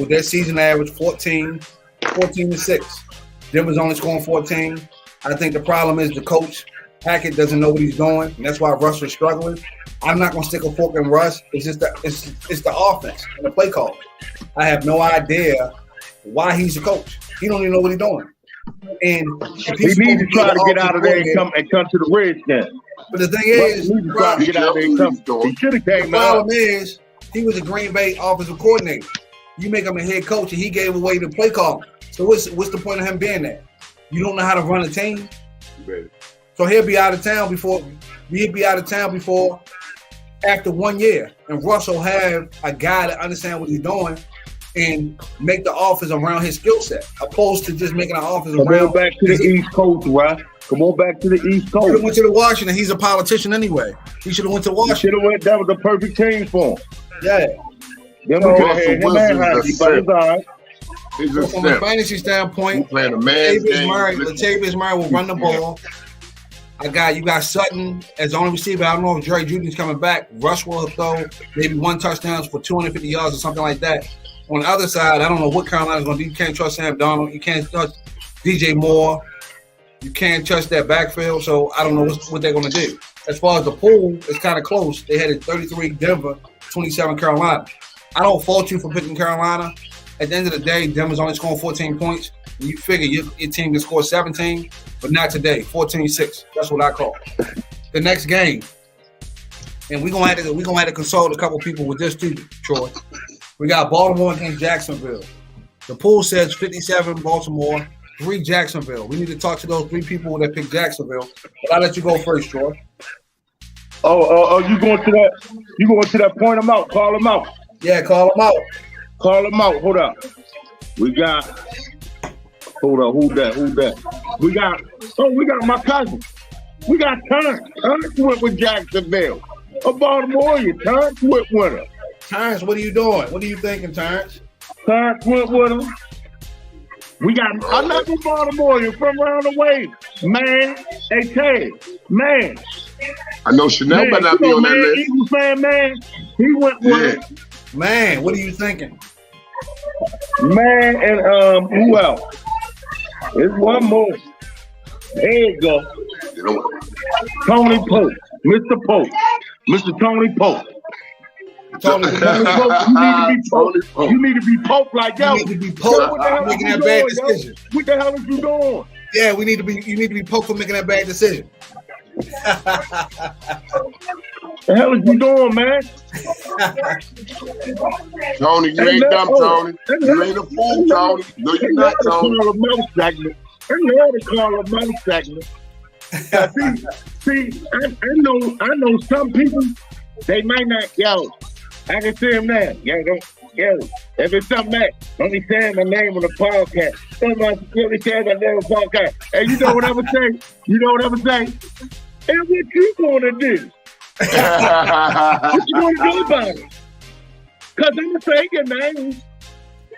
their season average 14-6. Denver's only scoring 14. I think the problem is the coach, Hackett, doesn't know what he's doing, and that's why Russ is struggling. I'm not going to stick a fork in Russ. It's just it's the offense and the play call. I have no idea why he's the coach. He don't even know what he's doing. And he needs to try to get out of there and come to the Redskins. But the thing is, he should have came. The problem is he was a Green Bay offensive coordinator. You make him a head coach, and he gave away the play call. So what's the point of him being there? You don't know how to run a team. So he'll be out of town before after 1 year. And Russ will have a guy that understands what he's doing and make the offense around his skill set, opposed to just making an offense around. Come on back to the East Coast, right? Come on back to the East Coast. He should have went to the Washington. He's a politician anyway. He should have went to Washington. Should have went. That was the perfect team for him. Yeah. Then we could have had him and Heisey, but it's all right. So from a fantasy standpoint, Latavius Murray will run the ball. You got Sutton as the only receiver. I don't know if Jerry Judy's coming back. Russ will throw maybe 1 touchdown for 250 yards or something like that. On the other side, I don't know what Carolina's going to do. You can't trust Sam Darnold. You can't trust DJ Moore. You can't trust that backfield. So I don't know what they're going to do. As far as the pool, it's kind of close. They had it 33 Denver, 27 Carolina. I don't fault you for picking Carolina. At the end of the day, Denver's only scoring 14 points. You figure your team can score 17, but not today. 14-6. That's what I call the next game. And we're gonna have to consult a couple people with this too, Troy. We got Baltimore against Jacksonville. The pool says 57 Baltimore, 3 Jacksonville. We need to talk to those 3 people that picked Jacksonville. But I'll let you go first, Troy. You going to that? You going to that point? I'm out. Call them out. Yeah, call them out. Call them out. Hold up. We got. Hold up. Who that? We got my cousin. We got Terrence. Terrence went with Jacksonville. A Baltimorean. Terrence went with him. Terrence, what are you doing? What are you thinking, Terrence? Terrence went with him. We got another Baltimorean from around the way. Man, hey, Ted, man. I know Chanel better not be on that list. Eagles fan, man. He went with him. Man, what are you thinking? Man, and who else? There's one more. There you go. Tony Pope. Mr. Pope. Mr. Tony Pope. Tony Pope, you need to be Pope like that. You need to be Pope for making that bad decision. What the hell is you doing? Yeah, you need to be Pope for making that bad decision. The hell is you doing, man? Tony, you ain't dumb, Tony. You ain't a fool, Tony. No, you're not, Tony. I know to call a mouth segment. See, I know some people, they might not, yo, I can see them now. Yo, if it's something that, let me say my name on the podcast. Let me say my name on the podcast. And you know what I'm going to say? And what you going to do? What you going to do about it? Because I'm going to say your name.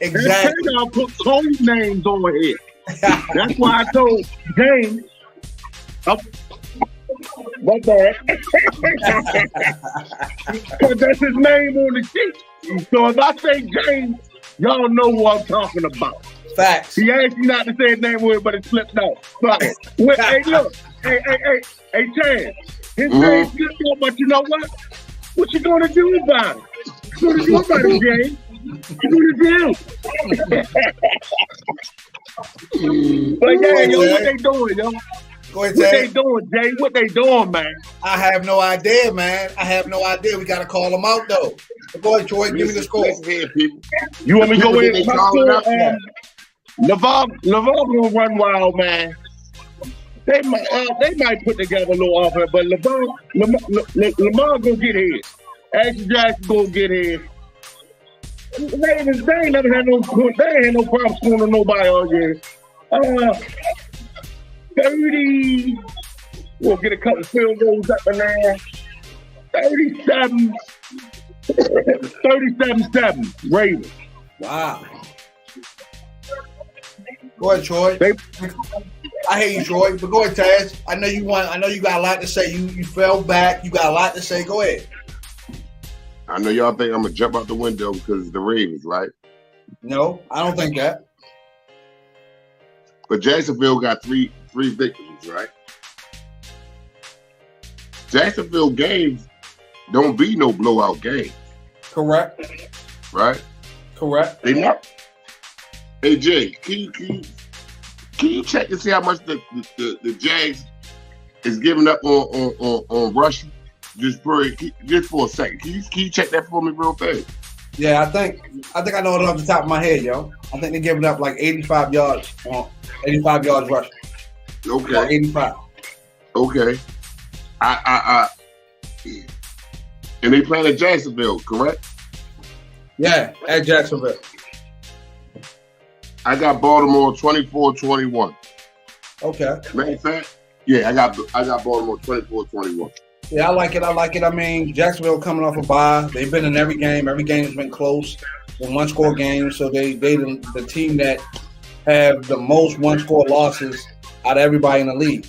Exactly. And I'll put code names on here. That's why I told James. What the? Because that's his name on the sheet. So if I say James, y'all know what I'm talking about. Facts. He asked you not to say his name with it, but it slipped out. Hey, look. Hey, Chad. His name slipped out, but you know what? What you gonna do about it? What you gonna do about it, James? What you gonna do? But yeah, what they doing, yo? Go ahead, what they doing, Jay? What they doing, man? I have no idea, man. I have no idea. We got to call them out, though. Go ahead, Troy. Give me the score. You want me to go in and call Lavar gonna run wild, man. They might put together a little offense, but Lamar gonna get his. Ashton Jackson gonna get his. They ain't never had no problem scoring on nobody all year. 30. We'll get a couple field goals up in there. 37-7 Ravens. Wow. Go ahead, Troy. I hear you, Troy. But go ahead, Taz. I know you got a lot to say. You fell back. You got a lot to say. Go ahead. I know y'all think I'm gonna jump out the window because it's the Ravens, right? No, I don't think that. But Jacksonville got three victories, right? Jacksonville games don't be no blowout games. Correct. Right? Correct. They not. Hey Jay, can you check to see how much the Jags is giving up on rushing? Just for a second. Can you check that for me real fast? Yeah, I think I know it off the top of my head, yo. I think they're giving up like 85 yards rushing. Okay. Like 85. Okay. And they playing at Jacksonville, correct? Yeah, at Jacksonville. I got Baltimore 24-21. Okay. Matter of fact, yeah, I got Baltimore 24-21. Yeah, I like it. I mean, Jacksonville coming off a bye. They've been in every game. Every game has been close. The one-score games. So they the team that have the most one-score losses out of everybody in the league.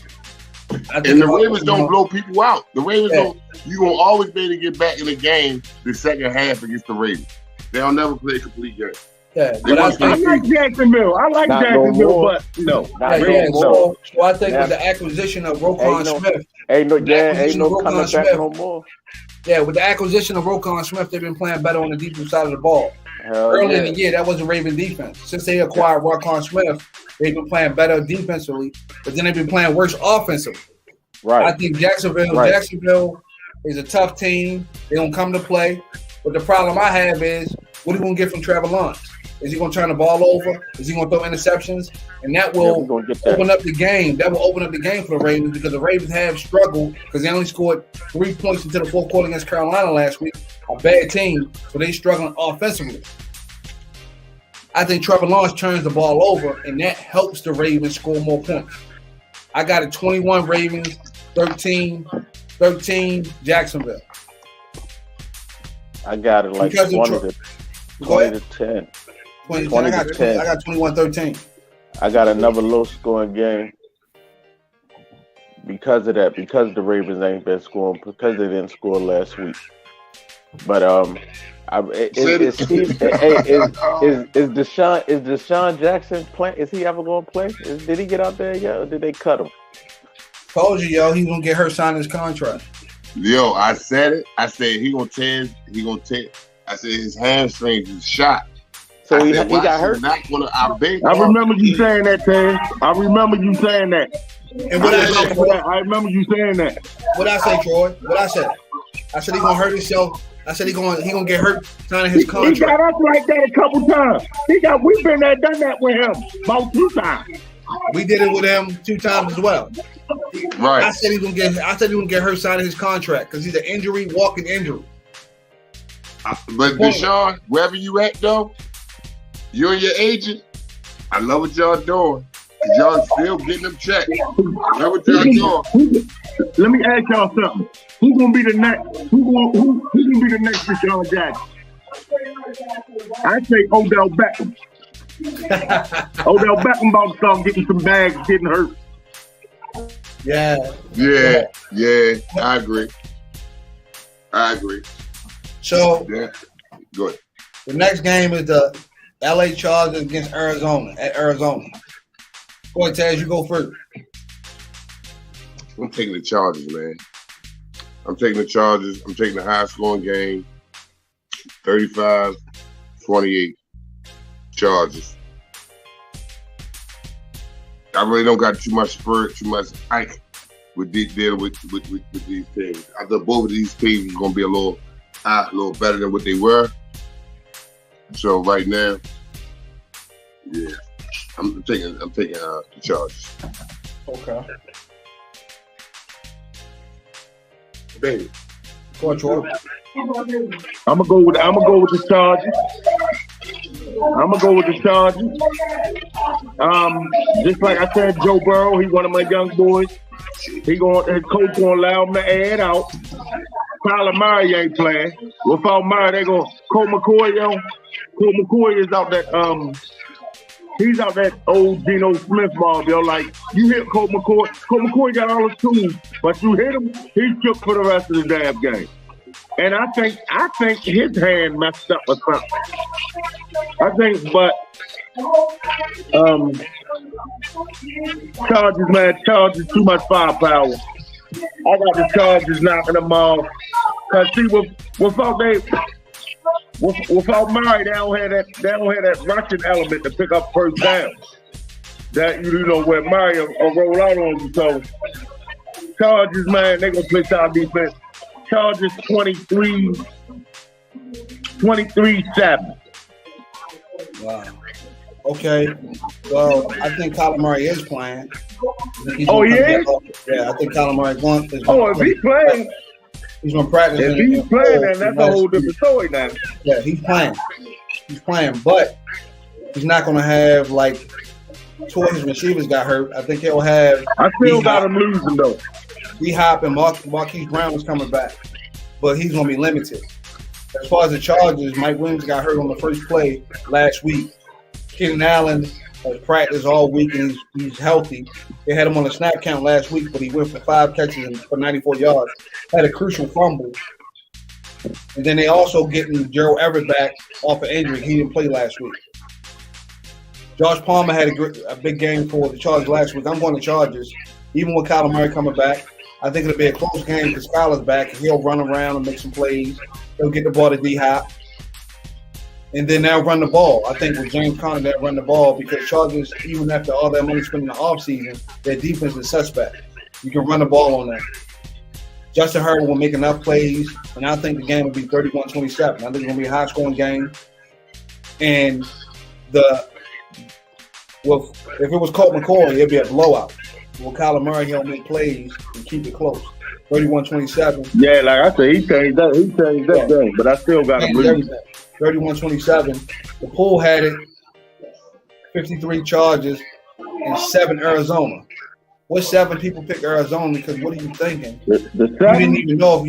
And the Ravens don't blow people out. The Ravens don't. You're going to always be able to get back in the game the second half against the Ravens. They'll never play a complete game. Yeah, but I like Jacksonville. But no. So I think with the acquisition of Roquan Smith, ain't no coming back no more. Yeah, with the acquisition of Roquan Smith, they've been playing better on the defensive side of the ball. Early in the year, that was a Raven defense. Since they acquired Roquan Smith, they've been playing better defensively, but then they've been playing worse offensively. Right. I think Jacksonville is a tough team. They don't come to play. But the problem I have is, what are you going to get from Trevor Lawrence? Is he going to turn the ball over? Is he going to throw interceptions? And that will open up the game. That will open up the game for the Ravens because the Ravens have struggled because they only scored 3 points into the fourth quarter against Carolina last week. A bad team, so they're struggling offensively. I think Trevor Lawrence turns the ball over, and that helps the Ravens score more points. I got it 21 Ravens, 13 Jacksonville. I got it like 20 to 10. 20 I got 21-13. I got another low-scoring game because of that, because the Ravens ain't been scoring, because they didn't score last week. But is Deshaun Jackson playing? Is he ever going to play? Did he get out there yet, or did they cut him? Told you, yo, he's gonna get hurt signing his contract. Yo, I said it. I said he gonna tear. I said his hamstrings is shot. So he got hurt. I remember you saying that, Ted. I remember you saying that. And what I remember you saying that. What I say, Troy? What I said? I said he gonna hurt himself. I said he gonna get hurt signing his contract. He got us like that a couple times. We've been there, done that with him about 2 times. We did it with him 2 times as well. Right. I said he gonna get hurt signing his contract because he's an walking injury. But Deshaun, wherever you at though, you and your agent, I love what y'all doing. Y'all still getting them checked. I love what y'all doing. Let me ask y'all something. Who's gonna be the next? Who gonna be the next Deshaun Jackson? I say Odell Beckham. Odell Beckham about to start getting some bags, getting hurt. Yeah. I agree. So yeah, good. The next game is the LA Chargers against Arizona at Arizona. Go ahead, Taz, you go first. I'm taking the Chargers, man. I'm taking the Chargers. I'm taking the high-scoring game. 35-28 Chargers. I really don't got too much spirit, too much ike with dealing with these teams. I thought both of these teams are going to be a little better than what they were. So right now, yeah, I'm taking the Chargers. Okay. Baby. Go on, Jordan. I'm gonna go with the Chargers. Just like I said, Joe Burrow, he's one of my young boys. His coach gonna allow him to add out. Tyler Murray ain't playing. Without Murray, they go Colt McCoy. Colt McCoy is out that he's out that old Geno Smith ball, yo. Like you hit Colt McCoy. Colt McCoy got all his tools, but you hit him, he's shook for the rest of the damn game. And I think his hand messed up or something. Chargers too much firepower. I got the Chargers knocking them off. Cause see, without Murray, they don't have that rushing element to pick up first down. That where Murray will roll out on you. So Chargers, man, they gonna play top defense. Chargers 23-7. Wow. Okay. Well, I think Kyler Murray is playing. Oh, yeah? Yeah, I think Kyler Murray wants. If he's playing, he's going to practice. If he's playing, then that's a whole different story now. Yeah, he's playing. But he's not going to have, like, 2 of his receivers got hurt. I think he'll have. I still got him losing, though. D-Hop and Marquise Brown is coming back, but he's going to be limited. As far as the Chargers, Mike Williams got hurt on the first play last week. Keenan Allen has practiced all week and he's healthy. They had him on the snap count last week, but he went for 5 catches for 94 yards. Had a crucial fumble. And then they also getting Gerald Everett back off an injury. He didn't play last week. Josh Palmer had a big game for the Chargers last week. I'm going to Chargers. Even with Kyler Murray coming back, I think it'll be a close game because Kyler's back. He'll run around and make some plays. He'll get the ball to D-Hop. And then they'll run the ball. I think with James Conner, they'll run the ball because Chargers, even after all that money spent in the offseason, their defense is suspect. You can run the ball on that. Justin Herbert will make enough plays, and I think the game will be 31-27. I think it's going to be a high-scoring game. And if it was Colt McCoy, it'd be a blowout. With Kyler Murray, he'll make plays and keep it close. 31-27. Yeah, like I said, he changed that game, but I still got him losing. 31-27. The pool had it 53 Chargers and 7 Arizona. What 7 people picked Arizona? Because what are you thinking? You didn't even know if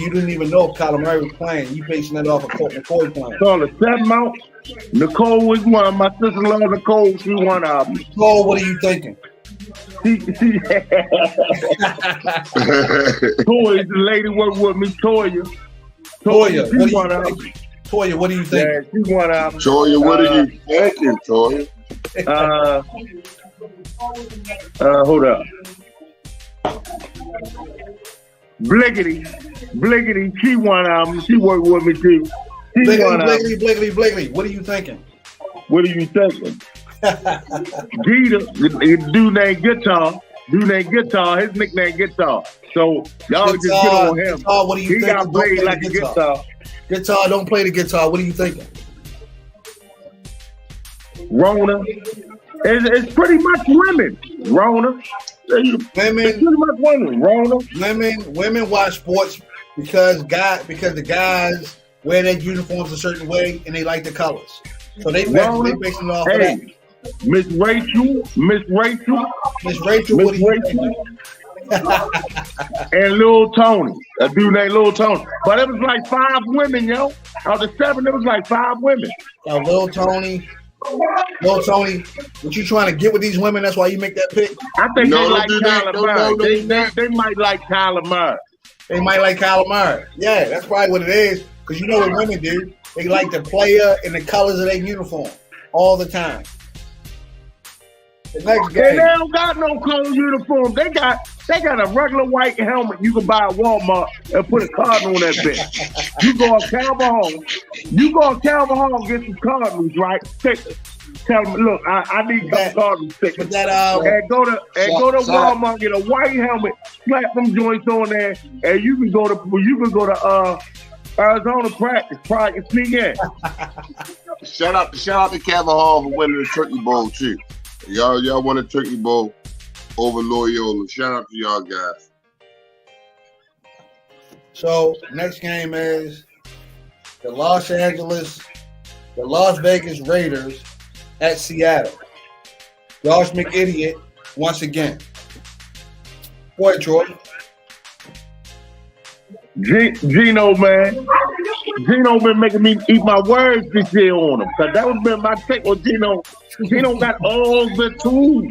Kyler Murray was playing. You basing that off of Colt McCoy playing. So the 7 out. Nicole was one. My sister-in-law Nicole, she won out. Nicole, what are you thinking? Toya, the lady worked with me, Toya. Toya, what do you think? Yeah, she won out. Toya, what are you thinking, Toya? Hold up. Bliggity, she won out. She worked with me too. Bliggity, what are you thinking? Gita, the dude named Guitar, Dude named Guitar. His nickname Guitar. So y'all just get on him. Guitar, what do you he think? got played like a guitar. Guitar, don't play the guitar. What are you thinking? Rona. It's pretty much women. Rona. It's pretty much women. Rona. Women watch sports because the guys wear their uniforms a certain way and they like the colors. So they basing it off of that. Miss Rachel, what do you think? And Lil Tony, a dude named Lil Tony. But it was like 5 women, yo. Out of 7, it was like 5 women. Now, Lil Tony, what you trying to get with these women? That's why you make that pick? I think they like Tyler Murray. They might like Tyler Murray. They might like Tyler Murray. Yeah, that's probably what it is. Because you know what women do? They like the player and the colors of their uniform all the time. The next game. They don't got no color uniform. They got a regular white helmet you can buy at Walmart and put a cardinal on that bitch. You go to Calvin Hall and get some cardinals, right? Tell them, look, I need some cardinal stickers. And go to Walmart and get a white helmet, slap them joints on there, and you can go to Arizona practice, probably sneak in. Shout out to Calvin Hall for winning the Turkey Bowl too. Y'all won a Turkey Bowl over Loyola. Shout out to y'all guys. So next game is the Las Vegas Raiders at Seattle. Josh McIdiot once again. Boy, Troy. Gino, man. Gino been making me eat my words this year on him. Because that was been my take on Gino. Gino got all the tools.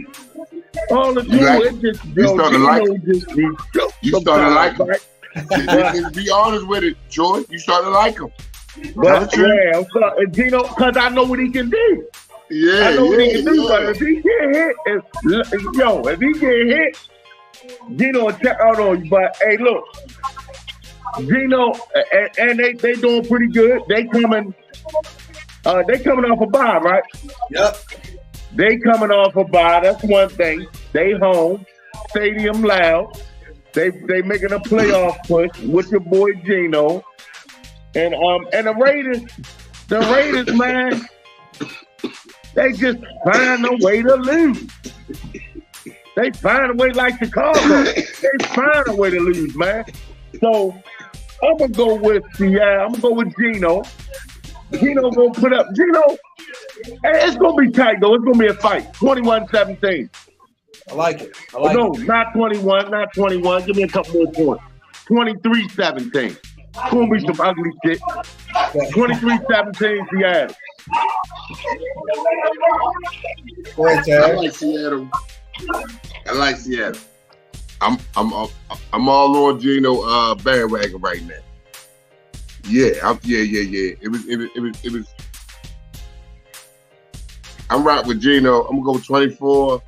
All the tools. You started like him. Be honest with it, Troy. You started like him. But yeah, Gino, because I know what he can do. Yeah, I know what he can do. But if he get hit, Gino will check out on you. But hey, look. Gino and they doing pretty good. They coming off a bye, right? Yep. They coming off a bye. That's one thing. They home, stadium loud. They making a playoff push with your boy Gino, and the Raiders, man, they just find a way to lose. They find a way like Chicago. They find a way to lose, man. So I'm gonna go with I'm gonna go with Gino. Gino gonna put up. Gino, it's gonna be tight though. It's gonna be a fight. 21-17. I like it. No, not 21. Not 21. Give me a couple more points. 23-17. It's gonna be some ugly shit. 23-17 Seattle. I like Seattle. I'm all on Gino bandwagon right now. Yeah. It was. I'm right with Gino. I'm gonna go 24.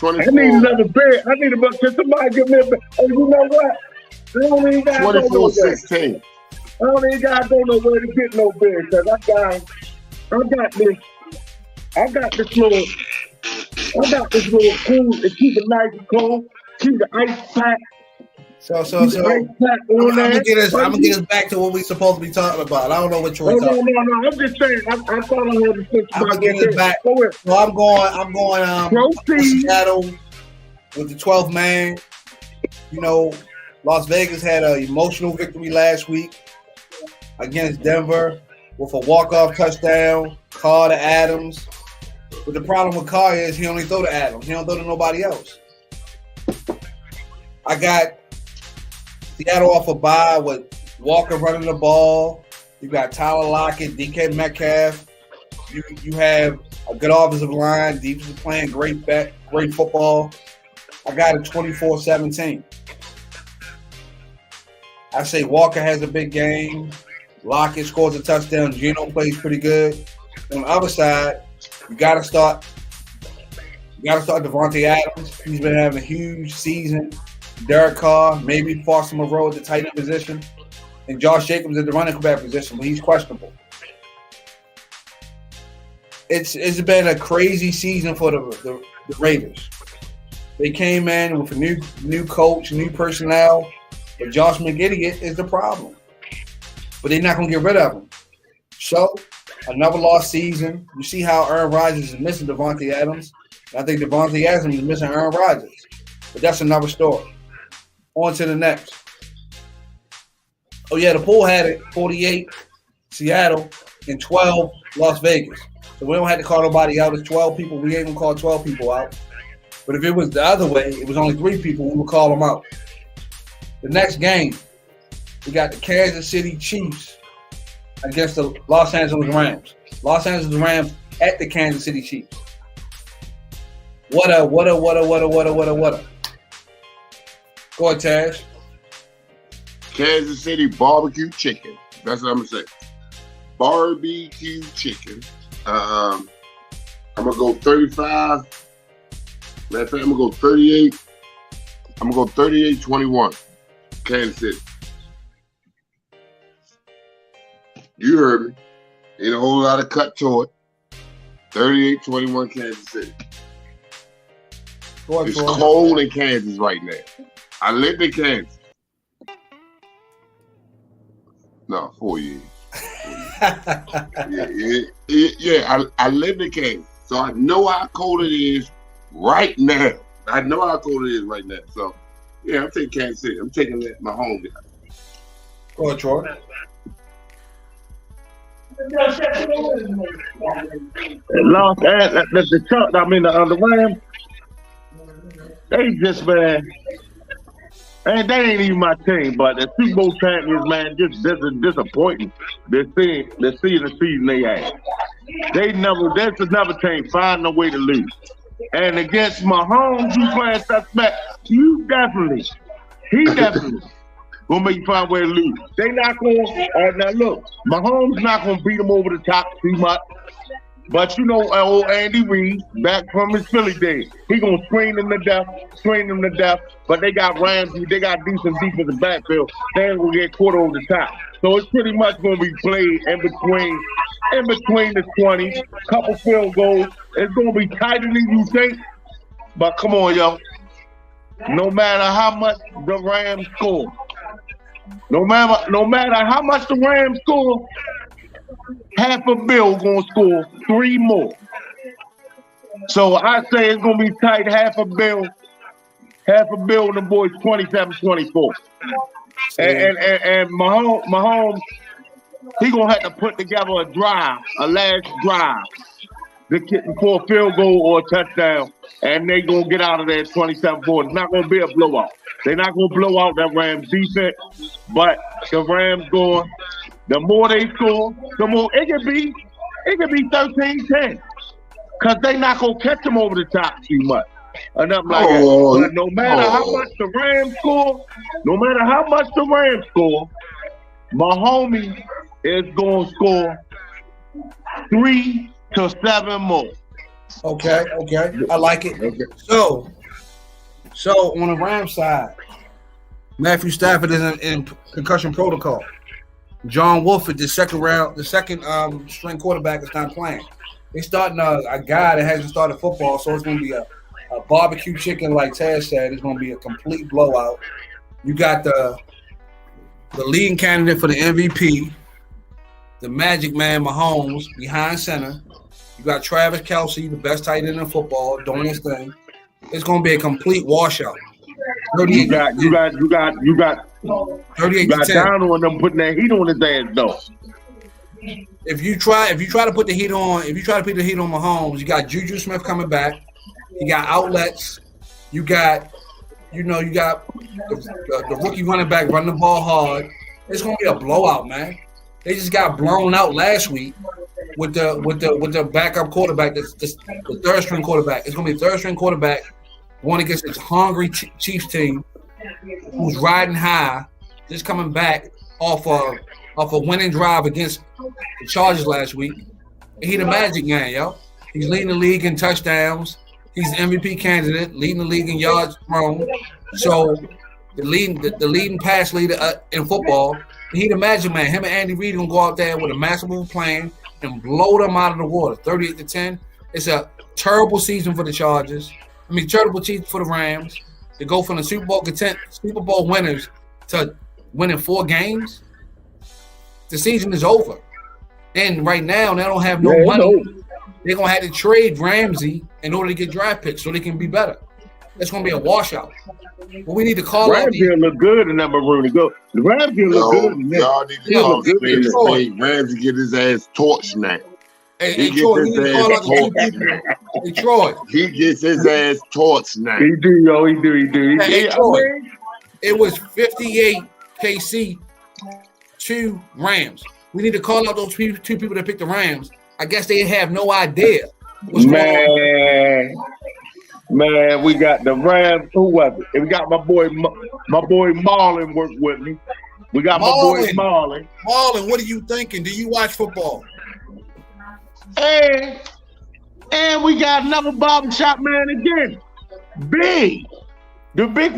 I need another bet. I need a bet. Can somebody give me a bet? Oh, you know what? I don't even got 24-16. I don't even got to go nowhere to get no bet because I got this little cool to keep it nice and cold. Keep the ice pack. So I'm gonna get us back to what we supposed to be talking about. I don't know what you're talking about. No. I'm just saying. I thought I heard the I'm gonna get us back. So I'm going Seattle with the 12th man. You know, Las Vegas had an emotional victory last week against Denver with a walk-off touchdown, Carr to Adams. But the problem with Carr is he only throw to Adams. He don't throw to nobody else. I got Seattle off a bye with Walker running the ball. You got Tyler Lockett, DK Metcalf. You have a good offensive line. Defense is playing great football. I got it 24-17. I say Walker has a big game. Lockett scores a touchdown. Gino plays pretty good. On the other side, you gotta start Devontae Adams. He's been having a huge season. Derek Carr, maybe Foster Moreau at the tight end position, and Josh Jacobs at the running back position, but he's questionable. it's been a crazy season for the Raiders. They came in with a new coach, new personnel, but Josh McGidigan is the problem. But they're not going to get rid of him. So, another lost season. You see how Aaron Rodgers is missing Devontae Adams. I think Devontae Adams is missing Aaron Rodgers. But that's another story. On to the next. Oh, yeah, the poll had it 48 Seattle and 12 Las Vegas. So we don't have to call nobody out. It's 12 people. We ain't going to call 12 people out. But if it was the other way, it was only 3 people, we would call them out. The next game, we got the Kansas City Chiefs against the Los Angeles Rams. Los Angeles Rams at the Kansas City Chiefs. What a. Go ahead, Tash. Kansas City barbecue chicken. That's what I'm going to say. Barbecue chicken. I'm going to go 35. Matter of fact, I'm going to go 38. I'm going to go 38-21. Kansas City. You heard me. Ain't a whole lot of cut to it. 38-21 Kansas City. It's cold in Kansas right now. I lived in Kansas. No, 4 years. I lived in Kansas. So I know how cold it is right now. So, yeah, I'm taking Kansas City. I'm taking that my home guy. Go ahead, Troy. Lost the Chuck. I mean the Rams. They just and they ain't even my team, but the Super Bowl champions, man, just disappointing. The season they had. That's another team find a way to lose. And against Mahomes, you playing suspect, he definitely gonna make you find a way to lose. They not gonna now look, Mahomes not gonna beat them over the top too much. But you know, old Andy Reid, back from his Philly days, he gonna screen them to death. But they got Ramsey, they got decent defensive backfield. They ain't gonna get caught over the top. So it's pretty much gonna be played in between the 20s, couple field goals. It's gonna be tighter than you think. But come on, yo. No matter how much the Rams score, no matter how much the Rams score, half a bill gonna score 3 more. So I say it's gonna be tight, half a bill, and the boys 27-24. And Mahomes, he gonna have to put together a last drive to get for a field goal or a touchdown, and they gonna get out of there 27-4. It's not gonna be a blowout. They're not gonna blow out that Rams defense, but the Rams going. The more they score, the more it could be 13-10. Because they not gonna catch them over the top too much. And I'm like that. But no matter how much the Rams score, my homie is gonna score 3 to 7 more. Okay. I like it. Okay. So on the Rams side, Matthew Stafford is in concussion protocol. John Wolford, the second string quarterback, is not playing. They starting a guy that hasn't started football, so it's going to be a barbecue chicken, like Taz said. It's going to be a complete blowout. You got the leading candidate for the MVP, the Magic Man Mahomes, behind center. You got Travis Kelce, the best tight end in football, doing his thing. It's going to be a complete washout. You got 38 to 10. Down on them putting that heat on his ass though. If you try to put the heat on Mahomes, you got Juju Smith coming back. You got outlets. You got the rookie running back running the ball hard. It's gonna be a blowout, man. They just got blown out last week with the backup quarterback. The third string quarterback. It's gonna be a third string quarterback going against this hungry Chiefs team who's riding high, just coming back off a winning drive against the Chargers last week. And he the Magic Man, yo. He's leading the league in touchdowns. He's the MVP candidate, leading the league in yards thrown. So the leading pass leader in football. He the Magic Man. Him and Andy Reid gonna go out there with a masterful plan and blow them out of the water, 38-10. It's a terrible season for the Chargers. Terrible season for the Rams. To go from the Super Bowl winners to winning 4 games, the season is over. And right now, they don't have no money. They're going to have to trade Ramsey in order to get draft picks so they can be better. It's going to be a washout. But we need to call Ramsey look good in that maroon. The Ramsey look good in that. Y'all need to call Ramsey get his ass torched now. Hey, Troy, he gets his ass torched now. He do, yo. He do. Hey, Troy, it was 58 KC, 2 Rams. We need to call out those 2 people that picked the Rams. I guess they have no idea what's going on. Man, we got the Rams. Who was it? And we got my boy Marlon work with me. We got my boy Marlon. Marlon, what are you thinking? Do you watch football? And we got another barbershop man again. Big. The big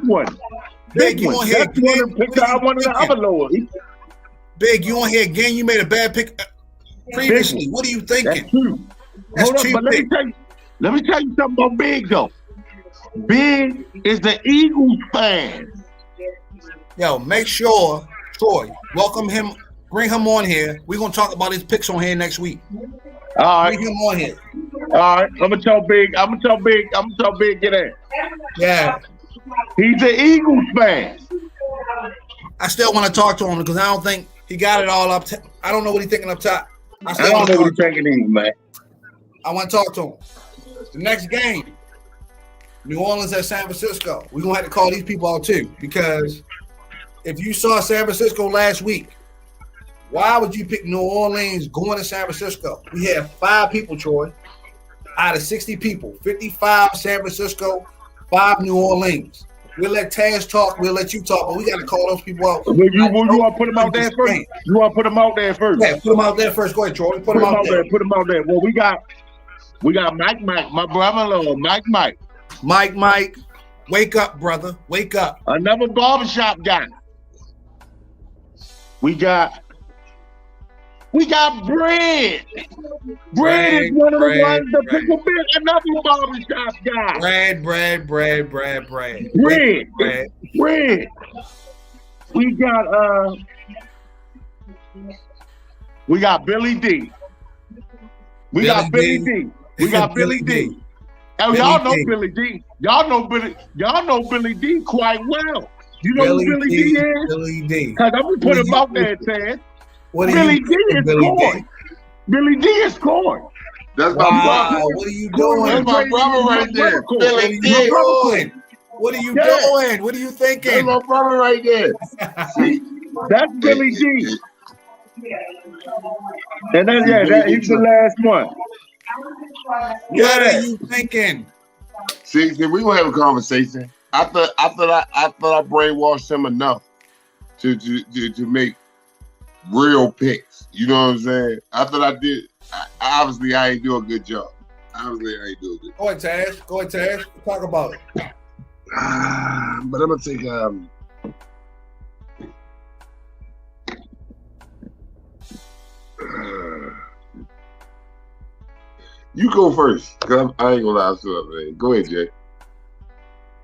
one. Big, you on here again? One of the other lowers. Big, you on here again? You made a bad pick previously. What are you thinking? That's true. Hold up, but let me tell you something about Big though. Big is the Eagles fan. Yo, make sure, Troy, welcome him. Bring him on here. We're gonna talk about his picks on here next week. All right. Bring him on here. All right. I'm gonna tell Big. Get in. Yeah. He's an Eagles fan. I still want to talk to him because I don't think he got it all up. I don't know what he's thinking up top. I don't know what he's thinking either, man. I want to talk to him. The next game, New Orleans at San Francisco. We're gonna have to call these people out too because if you saw San Francisco last week, why would you pick New Orleans going to San Francisco? We had 5 people, Troy, out of 60 people. 55 San Francisco, 5 New Orleans. We'll let Taz talk. We'll let you talk, but we got to call those people out. You want to put them out there first? You want to put them out there first? Yeah, put them out there first. Go ahead, Troy. Put them out there. Put them out there. Well, we got Mike, my brother-in-law, Mike. Mike, wake up, brother. Wake up. Another barbershop guy. We got Bread. Bread is one of the ones that pickle big. Another barbershop guy. Bread. We got Billy D. We got Billy D. And y'all know Billy D. Y'all know Billy D quite well. You know who Billy D is? Billy D. Because I'm gonna put him out there, Ted. Billy D is corn. Billy D is corn. That's my brother. What are you doing? That's my brother right there. Billy D. What are you doing? What are you thinking? That's my brother right there. That's Billy D. And then he's the last one. What are you thinking? See, we gonna have a conversation. I thought I brainwashed him enough to make real picks. You know what I'm saying? I thought I did. Obviously, I ain't do a good job. Go ahead, Taz. Talk about it. But I'm gonna take you go first, cause I ain't gonna lie to you, man. Go ahead, Jay.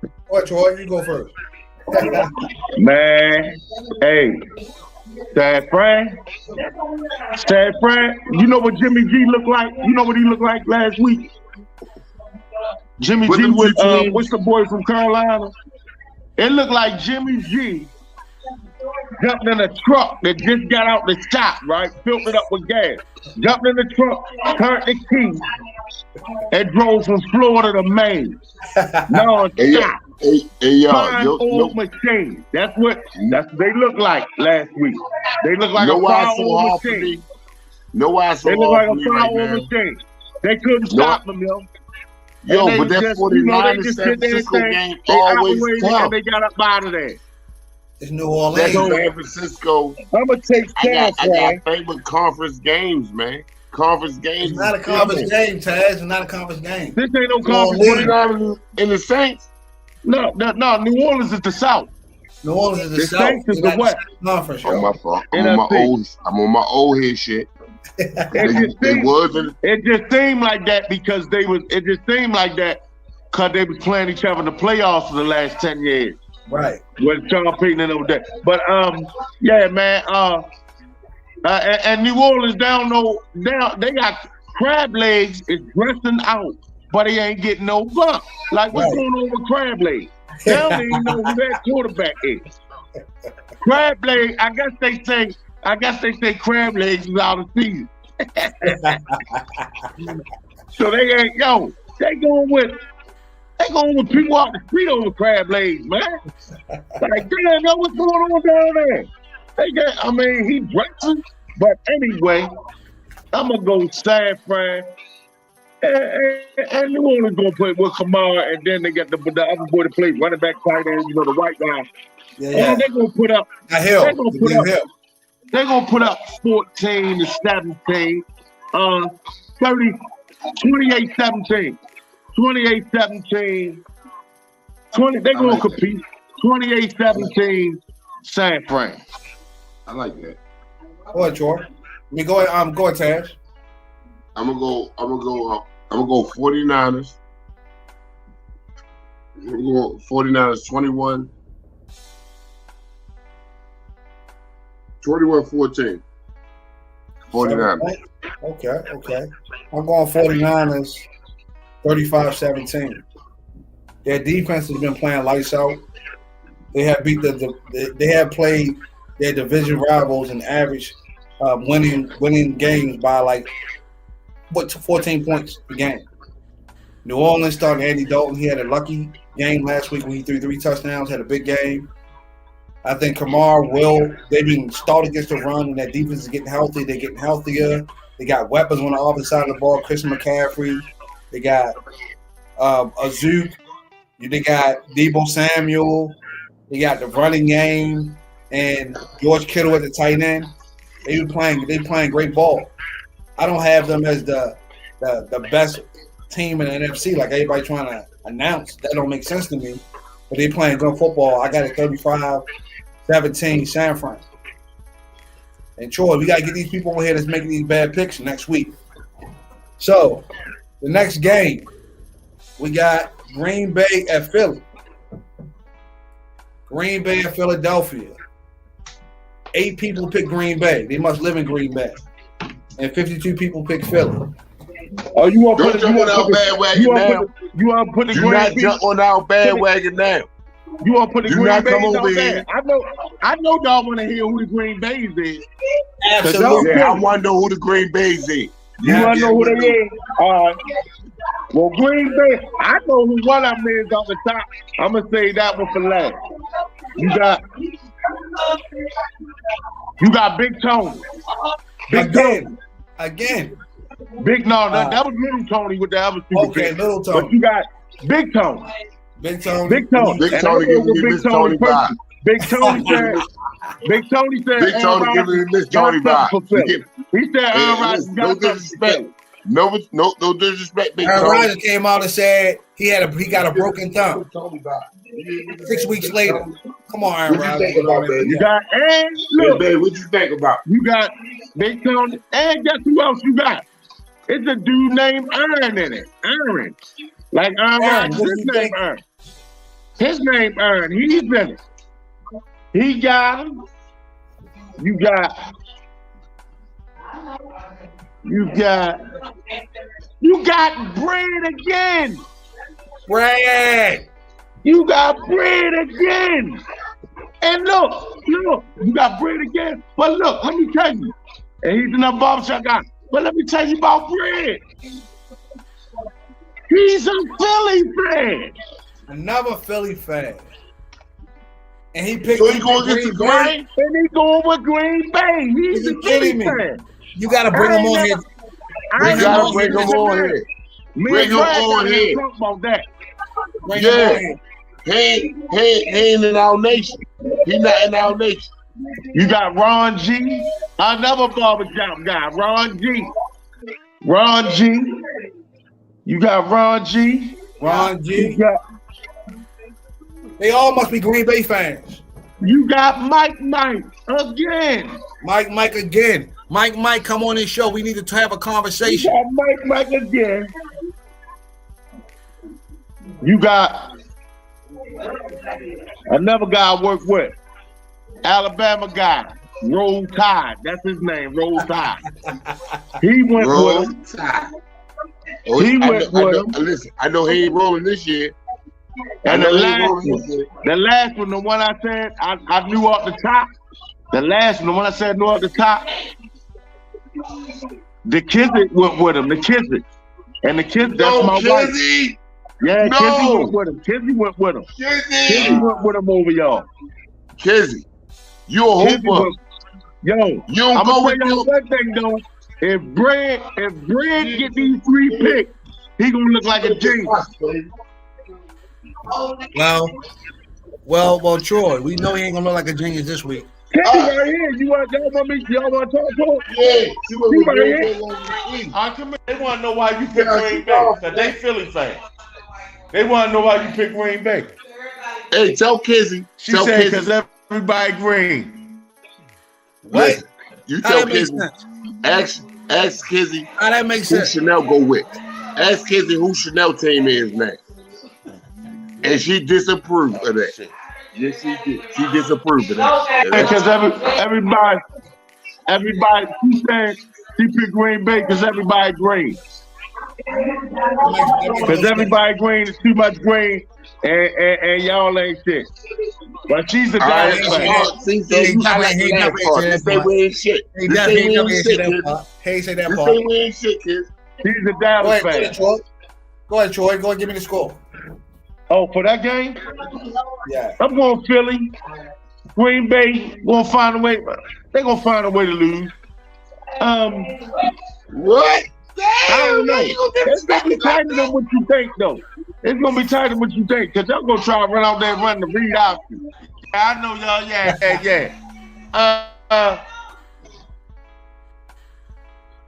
Go ahead, Troy. You go first. Man, hey, Sad Fran, you know what Jimmy G looked like? You know what he looked like last week? Jimmy G with what's the boy from Carolina? It looked like Jimmy G jumped in a truck that just got out the shop, right? Filled it up with gas. Jumped in the truck, turned the key, and drove from Florida to Maine. No, stop. Hey, y'all, machine. That's what they look like last week. They look like a power machine. They look like a power machine. They couldn't stop them, yo. But that 49ers San Francisco game always tough. And they got up out of there. It's New Orleans. That's San Francisco. I'm gonna take I got favorite conference games, man. Conference games. It's not a conference game, Taz. It's not a conference game. This ain't no conference. 49ers in the Saints. No. New Orleans is the South. New Orleans is the South. Saints is the West. Conference. On my fault. I'm on my old head shit. It just seemed like that because they was playing each other in the playoffs for the last 10 years. Right. With Sean Payton and over there. But yeah, man. And New Orleans they got Crab Legs is dressing out, but he ain't getting no bump. Like what's going on with Crab Legs? They don't even know who that quarterback is. Crab Legs, I guess they say Crab Legs is out of season. So they ain't they going with people out the street over Crab Legs, man. Like, damn, know what's going on down there? He dressing, but anyway, I'm gonna go San Fran. And New Orleans gonna play with Kamara, and then they got the other boy that plays running back, tight end, the white guy. Yeah. And they're gonna put up. They're gonna put up 14 to 17, 28-17. 28-17. 20. They're gonna compete. 28-17. San Fran. I like that. Go ahead, Troy. Go ahead, Tash. I'm gonna go 49ers. I'm gonna go 49ers 21-14. 49ers. Okay. I'm going 49ers 35-17. Their defense has been playing lights out. They have beat they have played their division rivals and average winning games by 14 points a game. New Orleans started Andy Dalton. He had a lucky game last week when he threw 3 touchdowns, had a big game. I think Kamara they've been stout against the run, and that defense is getting healthy. They're getting healthier. They got weapons on the offensive side of the ball. Christian McCaffrey. They got Azuke. They got Deebo Samuel. They got the running game and George Kittle at the tight end. They playing great ball. I don't have them as the best team in the NFC like everybody trying to announce. That don't make sense to me. But they playing good football. I got it 35-17 San Fran. And Troy, we got to get these people over here that's making these bad picks next week. So, the next game, we got Green Bay at Philly. Green Bay at Philadelphia. 8 people pick Green Bay. They must live in Green Bay. And 52 people pick Philly. Oh, you want to put on our bandwagon now? You want to put the Green Bay? Jump on our bandwagon now. You want to put the Green Bay over here? I know y'all want to hear who the Green Bays is. Absolutely. Yeah, I want to know who the Green Bays is. You want to know who they is? All right. Well, Green Bay, I know who one of them is on the top. I'm going to say that one for last. You got Big Tony. Again. That was Little Tony with the other two. Okay, Little Tony. But you got Big Tony. Big Tony giving me Miss Tony vibe. Big Tony said Big Tony giving me Miss Tony vibe. He said Aaron Rodgers no disrespect. No disrespect. Big Aaron Tony. Rodgers came out and said he got a broken thumb. 6 weeks later. Come on, Aaron Rodgers. You got look, what you think about? You got Big Tony, and guess who else you got? It's a dude named Aaron in it. Aaron. Like Aaron Rodgers. His name Aaron. His name Aaron. He's in it. He got him. You got bread again. Bread. You got bread again. And look, you got bread again. But look, let me tell you. And he's in a barbershop guy. But let me tell you about bread. He's a Philly fan. Another Philly fan. And he picked so he going against the Green? And he going with Green Bay. He's a Philly fan. You got to bring him on here. Bring him on here. Bring him on here. Talk about that. Yeah. He ain't in our nation. He not in our nation. You got Ron G, another barbershop guy. Ron G. You got Ron G. They all must be Green Bay fans. You got Mike again. Mike again. Mike, come on this show. We need to have a conversation. You got Mike again. You got another guy I work with. Alabama guy. Roll Tide. That's his name. Roll Tide. He went with him. He went with him. Listen, I know he ain't rolling this year. And the last one, the one I said I knew off the top. The last one, the one I said knew off the top. The Kizik went with him. The Kizik. And the Kizik, that's my wife. Yeah, no. Kizzy went with him. Kizzy went with him. Kizzy went with him over y'all. Kizzy, you a hooper. Yo, you don't I'm go with you one thing though. If Brad get these 3 picks, he gonna look like a genius. Well, Troy, we know he ain't gonna look like a genius this week. Kizzy right here. Y'all want to talk to him? Yeah, he right here. Come in. They want to know why you pick Green Bay. Cause they Philly fans. They want to know why you pick Green Bay. Hey, tell Kizzy. She said because everybody green. What? Listen, you tell Kizzy. Ask Kizzy. How that makes sense? Who Chanel go with? Ask Kizzy who Chanel team is now. And she disapproved of that. Yes, she did. She disapproved of that. Because everybody, she said she picked Green Bay because everybody green. Because everybody green is too much green, and y'all ain't shit. But she's a guy. He say we ain't shit. He say that part. We ain't shit, kids. He's a Dallas fan. Go ahead, Troy. Go and give me the score. Oh, for that game? Yeah. I'm going Philly. Green Bay gonna find a way. They're gonna find a way to lose. What? I don't know. It's gonna be tighter than what you think, though. It's gonna be tighter than what you think, because they're gonna try to run out there and run the read out. I know y'all. Yeah.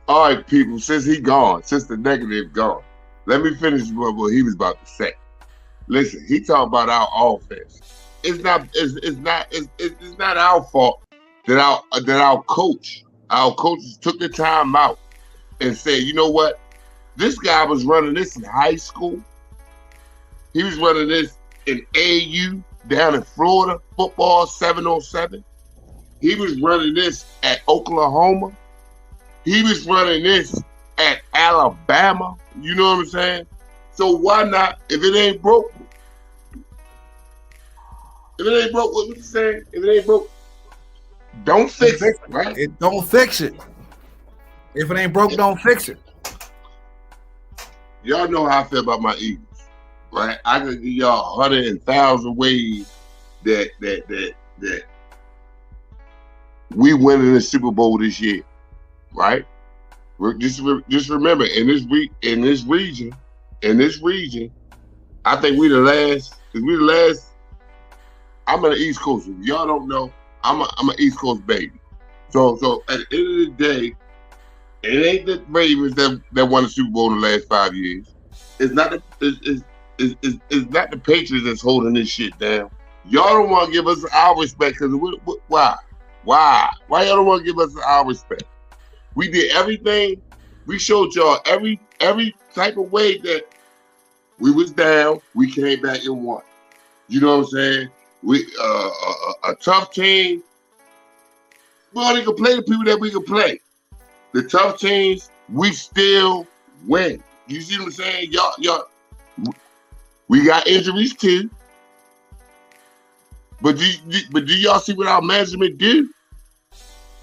All right, people. Since the negative gone, let me finish what he was about to say. Listen, he talking about our offense. It's not our fault that our coaches took the time out and said, you know what? This guy was running this in high school. He was running this in AU down in Florida, football 707. He was running this at Oklahoma. He was running this at Alabama. You know what I'm saying? So why not, if it ain't broke? If it ain't broke, what you saying? If it ain't broke, don't fix it, right? Don't fix it. If it ain't broke, don't fix it. Y'all know how I feel about my Eagles, right? I can give y'all 100,000 ways that we winning the Super Bowl this year, right? Just remember, in this region, I think we the last. I'm an East Coast. If y'all don't know, I'm an East Coast baby. So at the end of the day, it ain't the Ravens that won the Super Bowl in the last 5 years. It's not the Patriots that's holding this shit down. Y'all don't want to give us our respect because why? Why y'all don't want to give us our respect? We did everything. We showed y'all every type of way that we was down. We came back and won. You know what I'm saying? We a tough team. We only can play the people that we can play. The tough teams, we still win. You see what I'm saying? Y'all. We got injuries too. But do y'all see what our management do?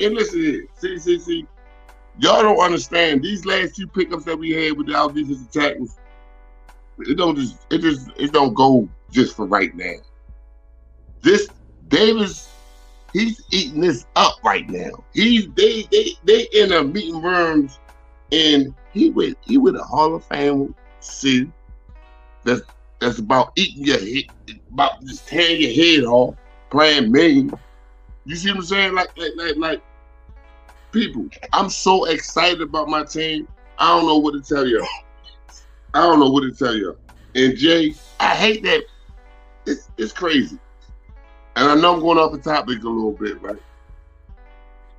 And listen here, see. Y'all don't understand these last 2 pickups that we had with our defensive tackles. It don't go just for right now. This Davis, he's eating this up right now. They in a meeting rooms, and he with a Hall of Fame suit that's about eating your head, about just tearing your head off, playing mean. You see what I'm saying? Like people, I'm so excited about my team. I don't know what to tell you. And Jay, I hate that. It's crazy. and I know I'm going off the topic a little bit, right?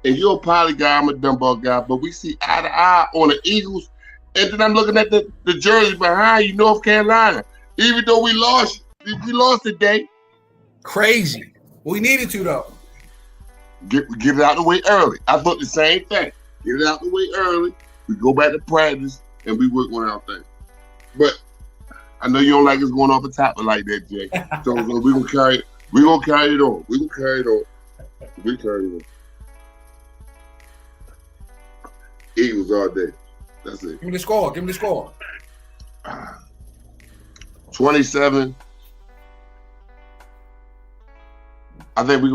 And you're a poly guy, I'm a dumbbell guy, but we see eye to eye on the Eagles. And then I'm looking at the jersey behind you, North Carolina. Even though we lost today. Crazy. We needed to, though. Get it out the way early. I thought the same thing. Get it out the way early. We go back to practice, and we work on our thing. But I know you don't like us going off the topic like that, Jay. So we're going to carry it. We're going to carry it on. We're going to carry it on. We carry it on. Eagles all day. That's it. Give me the score. 27. I think we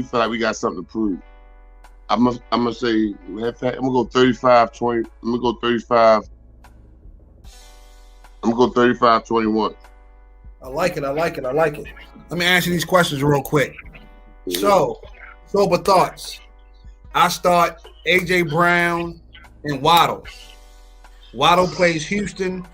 feel like we got something to prove. I'm gonna say, matter of fact, I'm gonna go 35-20. I'm gonna go 35-21. I like it. Let me answer these questions real quick. So, sober thoughts. I start AJ Brown and Waddle. Waddle plays Houston,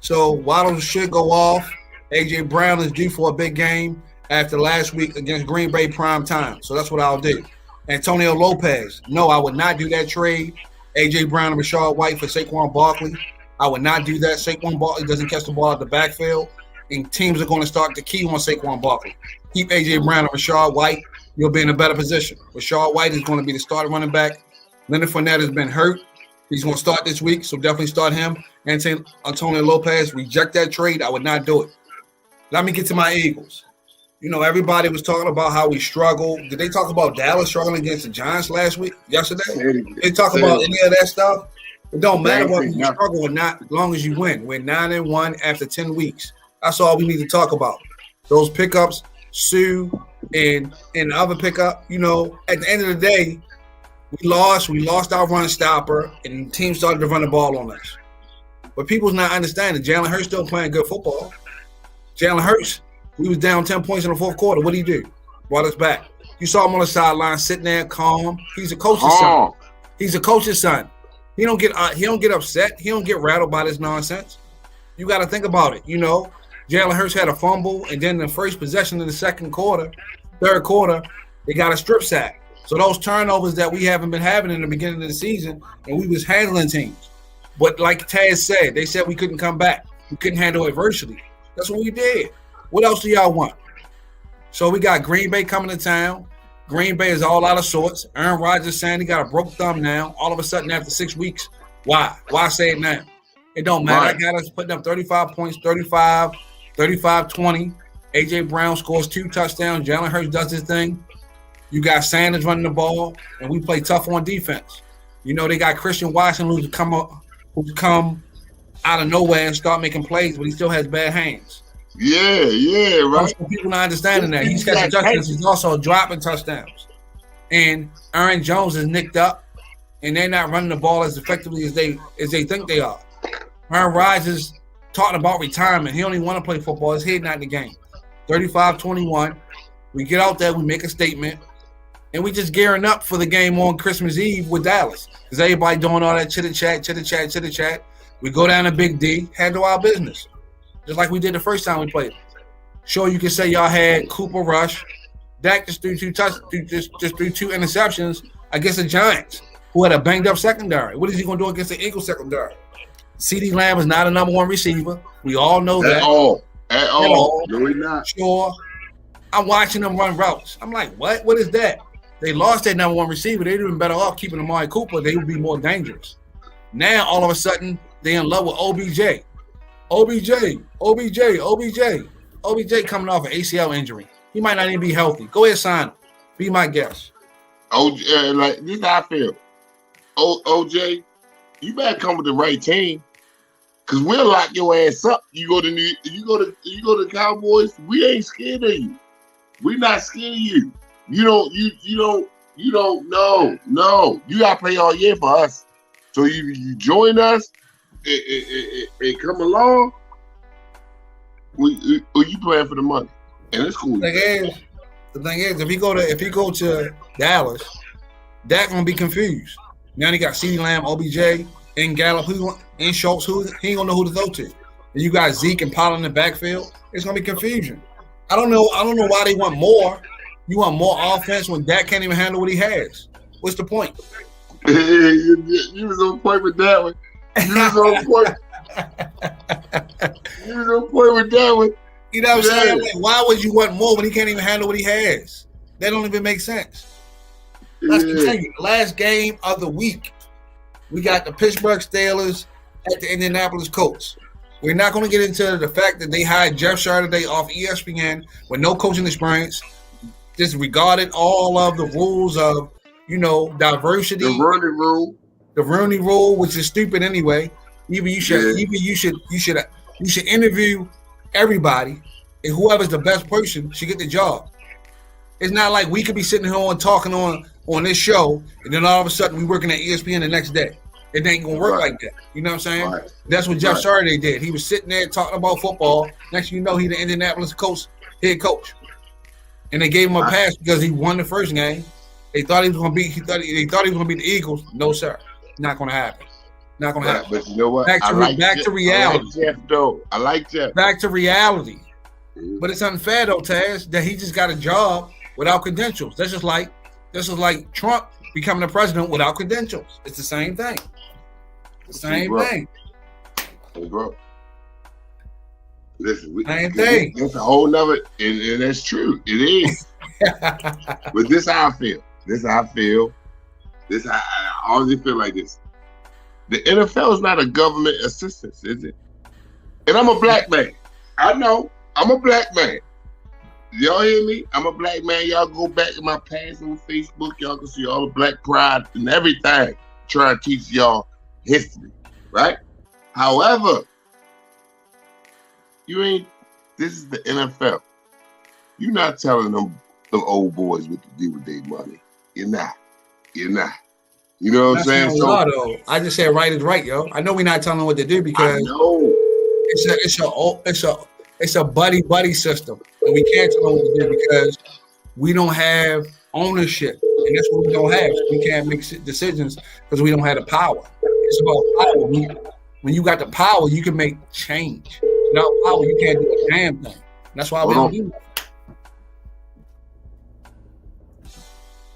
so Waddle should go off. AJ Brown is due for a big game after last week against Green Bay prime time. So that's what I'll do. Antonio Lopez. No, I would not do that trade. AJ Brown and Rashad White for Saquon Barkley. I would not do that. Saquon Barkley doesn't catch the ball out the backfield, and teams are going to start to key on Saquon Barkley. Keep AJ Brown and Rashad White. You'll be in a better position. Rashad White is going to be the starting running back. Leonard Fournette has been hurt. He's going to start this week, so definitely start him. And Antonio Lopez, reject that trade. I would not do it. Let me get to my Eagles. You know, everybody was talking about how we struggle. Did they talk about Dallas struggling against the Giants yesterday? They talk about any of that stuff? It don't matter whether you struggle or not, as long as you win. We're 9-1 after 10 weeks. That's all we need to talk about. Those pickups, Sue and the other pickup, you know, at the end of the day, we lost our run stopper, and the team started to run the ball on us. But people's not understanding. Jalen Hurts still playing good football. Jalen Hurts, we was down 10 points in the fourth quarter. What did he do? Brought us back. You saw him on the sideline sitting there calm. He's a coach's son. He's a coach's son. He don't get upset. He don't get rattled by this nonsense. You got to think about it. You know, Jalen Hurts had a fumble, and then the first possession in the third quarter, they got a strip sack. So those turnovers that we haven't been having in the beginning of the season, and we was handling teams. But like Taz said, they said we couldn't come back. We couldn't handle adversity. That's what we did. What else do y'all want? So we got Green Bay coming to town. Green Bay is all out of sorts. Aaron Rodgers saying he got a broke thumb now. All of a sudden after 6 weeks, why? Why say it now? It don't matter. Right. I got us putting up 35 points, 35-20. AJ Brown scores 2 touchdowns. Jalen Hurts does his thing. You got Sanders running the ball, and we play tough on defense. You know, they got Christian Watson who's come out of nowhere and start making plays, but he still has bad hands. Yeah, right. People not understanding that. He's catching touchdowns. He's also dropping touchdowns. And Aaron Jones is nicked up, and they're not running the ball as effectively as they think they are. Aaron Rodgers talking about retirement. He don't even want to play football. His head not in the game. 35-21. We get out there. We make a statement. And we just gearing up for the game on Christmas Eve with Dallas. Because everybody doing all that chitter-chat. We go down to Big D, handle our business. Just like we did the first time we played. Sure, you can say y'all had Cooper Rush. Dak just threw 2 interceptions against the Giants, who had a banged-up secondary. What is he going to do against the Eagles secondary? CeeDee Lamb is not a number 1 receiver. We all know that. At all. No, we're not. Sure. I'm watching them run routes. I'm like, what? What is that? They lost their number 1 receiver. They'd have been better off keeping Amari Cooper. They would be more dangerous. Now, all of a sudden, they're in love with OBJ. OBJ coming off an ACL injury. He might not even be healthy. Go ahead, sign him. Be my guest. Like this is how I feel. OJ, you better come with the right team, cause we'll lock your ass up. You go to the Cowboys. We ain't scared of you. We not scared of you. You don't know. No. You gotta play all year for us. So you join us and come along. You playing for the money, and it's cool. The thing is, if he go to Dallas, Dak gonna be confused. Now they got CeeDee Lamb, OBJ, and Gallup, and Schultz, who he ain't gonna know who to throw to. And you got Zeke and Pollard in the backfield. It's gonna be confusion. I don't know why they want more You want more offense when Dak can't even handle what he has. What's the point? You was on point with that one. You was on point. You was on point with that one. You know what I'm saying? Like, why would you want more when he can't even handle what he has? That don't even make sense. Let's continue. The last game of the week, we got the Pittsburgh Steelers at the Indianapolis Colts. We're not going to get into the fact that they hired Jeff Saturday off ESPN with no coaching experience, disregarded all of the rules of, diversity. The Rooney Rule, which is stupid anyway. You should interview everybody, and whoever's the best person should get the job. It's not like we could be sitting here and talking on this show, and then all of a sudden we working at ESPN the next day. It ain't gonna work like that. You know what I'm saying? Right. That's what Jeff Saturday did. He was sitting there talking about football. Next thing you know, he the Indianapolis Colts head coach, and they gave him a pass because he won the first game. They thought he was gonna beat. They thought he was gonna beat the Eagles. No, sir, not gonna happen. Not gonna happen. But you know what? Back to reality. I like Jeff though. I like Jeff. Back to reality. But it's unfair though, Taz, that he just got a job without credentials. This is like Trump becoming the president without credentials. It's the same thing. The same thing. Hey, bro. Listen, same thing. That's a whole nother, and that's true. It is. But this how I feel. I always feel like this. The NFL is not a government assistance, is it? And I'm a black man. I know. I'm a black man. Y'all hear me? I'm a black man. Y'all go back in my past on Facebook. Y'all can see all the black pride and everything. Trying to teach y'all history, right? However, this is the NFL. You're not telling them old boys what to do with their money. You're not. You know what I'm saying? So I just said right is right, yo. I know we're not telling them what to do because it's a buddy system, and we can't tell them what to do because we don't have ownership, and that's what we don't have. So we can't make decisions because we don't have the power. It's about power. When you got the power, you can make change. Without power, you can't do a damn thing. That's why we don't do that.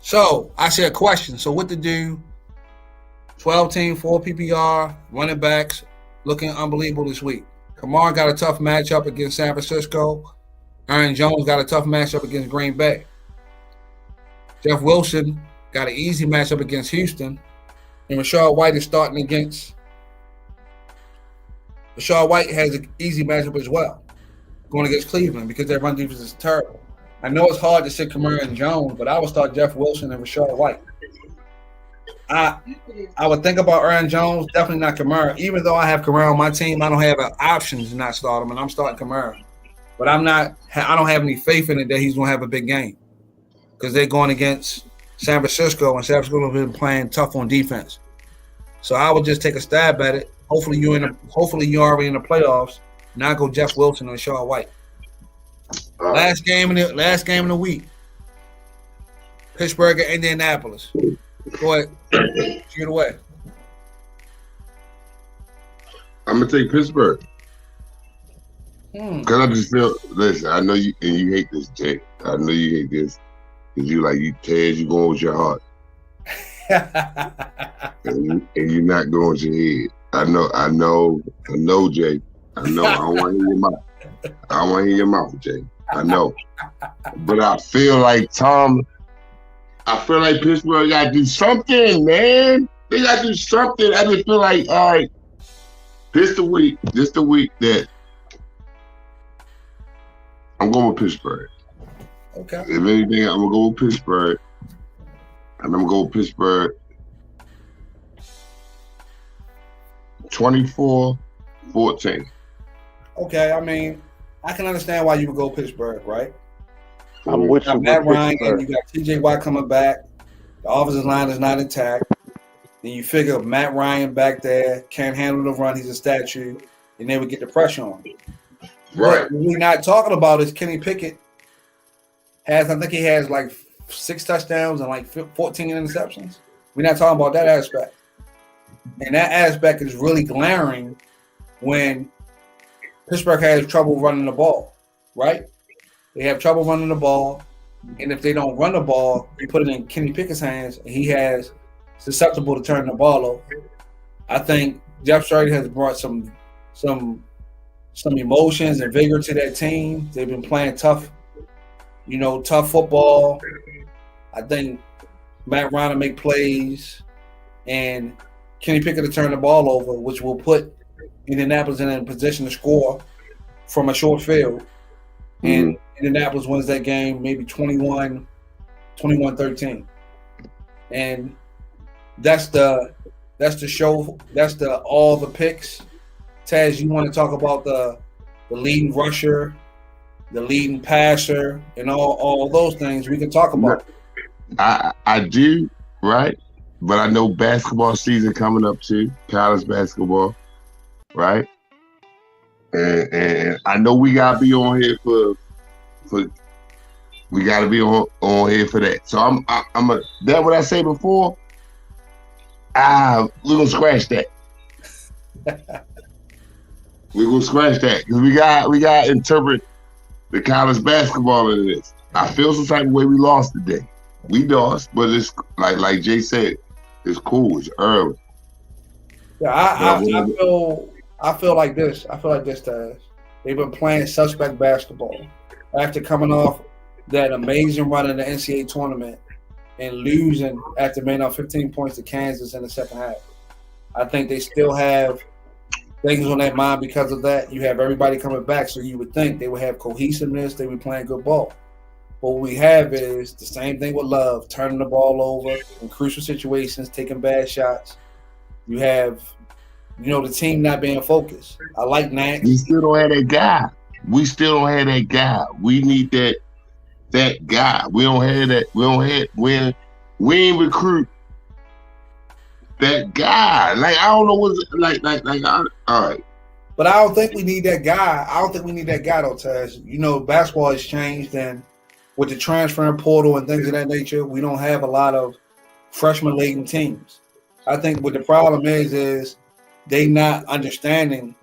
So I said question. So what to do? 12 team, 4 PPR, running backs looking unbelievable this week. Kamara got a tough matchup against San Francisco. Aaron Jones got a tough matchup against Green Bay. Jeff Wilson got an easy matchup against Houston. And Rashad White is starting against. Rashad White has an easy matchup as well, going against Cleveland because their run defense is terrible. I know it's hard to sit Kamara and Jones, but I would start Jeff Wilson and Rashad White. I would think about Aaron Jones, definitely not Kamara. Even though I have Kamara on my team, I don't have an option to not start him, and I'm starting Kamara. But I don't have any faith in it that he's going to have a big game because they're going against San Francisco, and San Francisco has been playing tough on defense. So I would just take a stab at it. Hopefully you're already in the playoffs. Now go Jeff Wilson and Rashad White. Last game in the week. Pittsburgh and Indianapolis. Go ahead. Shoot it away. I'm gonna take Pittsburgh. Cause I just feel. Listen, I know you and you hate this, Jay. I know you hate this because you going with your heart, and you're not going with your head. I know, Jay. I know. I don't want to hear your mouth. I don't want to hear your mouth, Jay. I know, but I feel like Pittsburgh got to do something, man. They got to do something. I just feel like, all right, this the week that I'm going with Pittsburgh. Okay. If anything, I'm going to go with Pittsburgh. And I'm going to go with Pittsburgh 24-14. Okay, I mean, I can understand why you would go Pittsburgh, right? I'm with you. Matt Ryan, you got TJ Watt coming back. The offensive line is not intact. Then you figure Matt Ryan back there can't handle the run. He's a statue, and they would get the pressure on him. Right. What we're not talking about is Kenny Pickett I think he has like 6 touchdowns and like 14 interceptions. We're not talking about that aspect. And that aspect is really glaring when Pittsburgh has trouble running the ball, right? They have trouble running the ball. And if they don't run the ball, you put it in Kenny Pickett's hands, and he has susceptible to turning the ball over. I think Jeff Saturday has brought some emotions and vigor to that team. They've been playing tough football. I think Matt Ryan will make plays, and Kenny Pickett to turn the ball over, which will put Indianapolis in a position to score from a short field. And Indianapolis wins that game maybe 21-13. And that's the show. That's all the picks. Taz, you want to talk about the leading rusher, the leading passer, and all those things? We can talk about. I do, right? But I know basketball season coming up too, college basketball, right? And I know we gotta be on here for we gotta be on here for that. So I'm that what I say before. We're gonna scratch that. We're gonna scratch that because we got to interpret the college basketball into this. I feel some type of way we lost today. We lost, but it's like Jay said, it's cool. It's early. Yeah, I feel like this. I feel like this, Taz. They've been playing suspect basketball after coming off that amazing run in the NCAA tournament and losing after being up 15 points to Kansas in the second half. I think they still have things on their mind because of that. You have everybody coming back, so you would think they would have cohesiveness. They would be playing good ball. But what we have is the same thing with Love, turning the ball over in crucial situations, taking bad shots. You have, the team not being focused. I like Nance. We still don't have that guy. We need that guy. We don't have that. We ain't recruit that guy. Like, I don't know what's all right. But I don't think we need that guy. I don't think we need that guy though, Taz. Basketball has changed, and with the transfer portal and things of that nature, we don't have a lot of freshman-laden teams. I think what the problem is they not understanding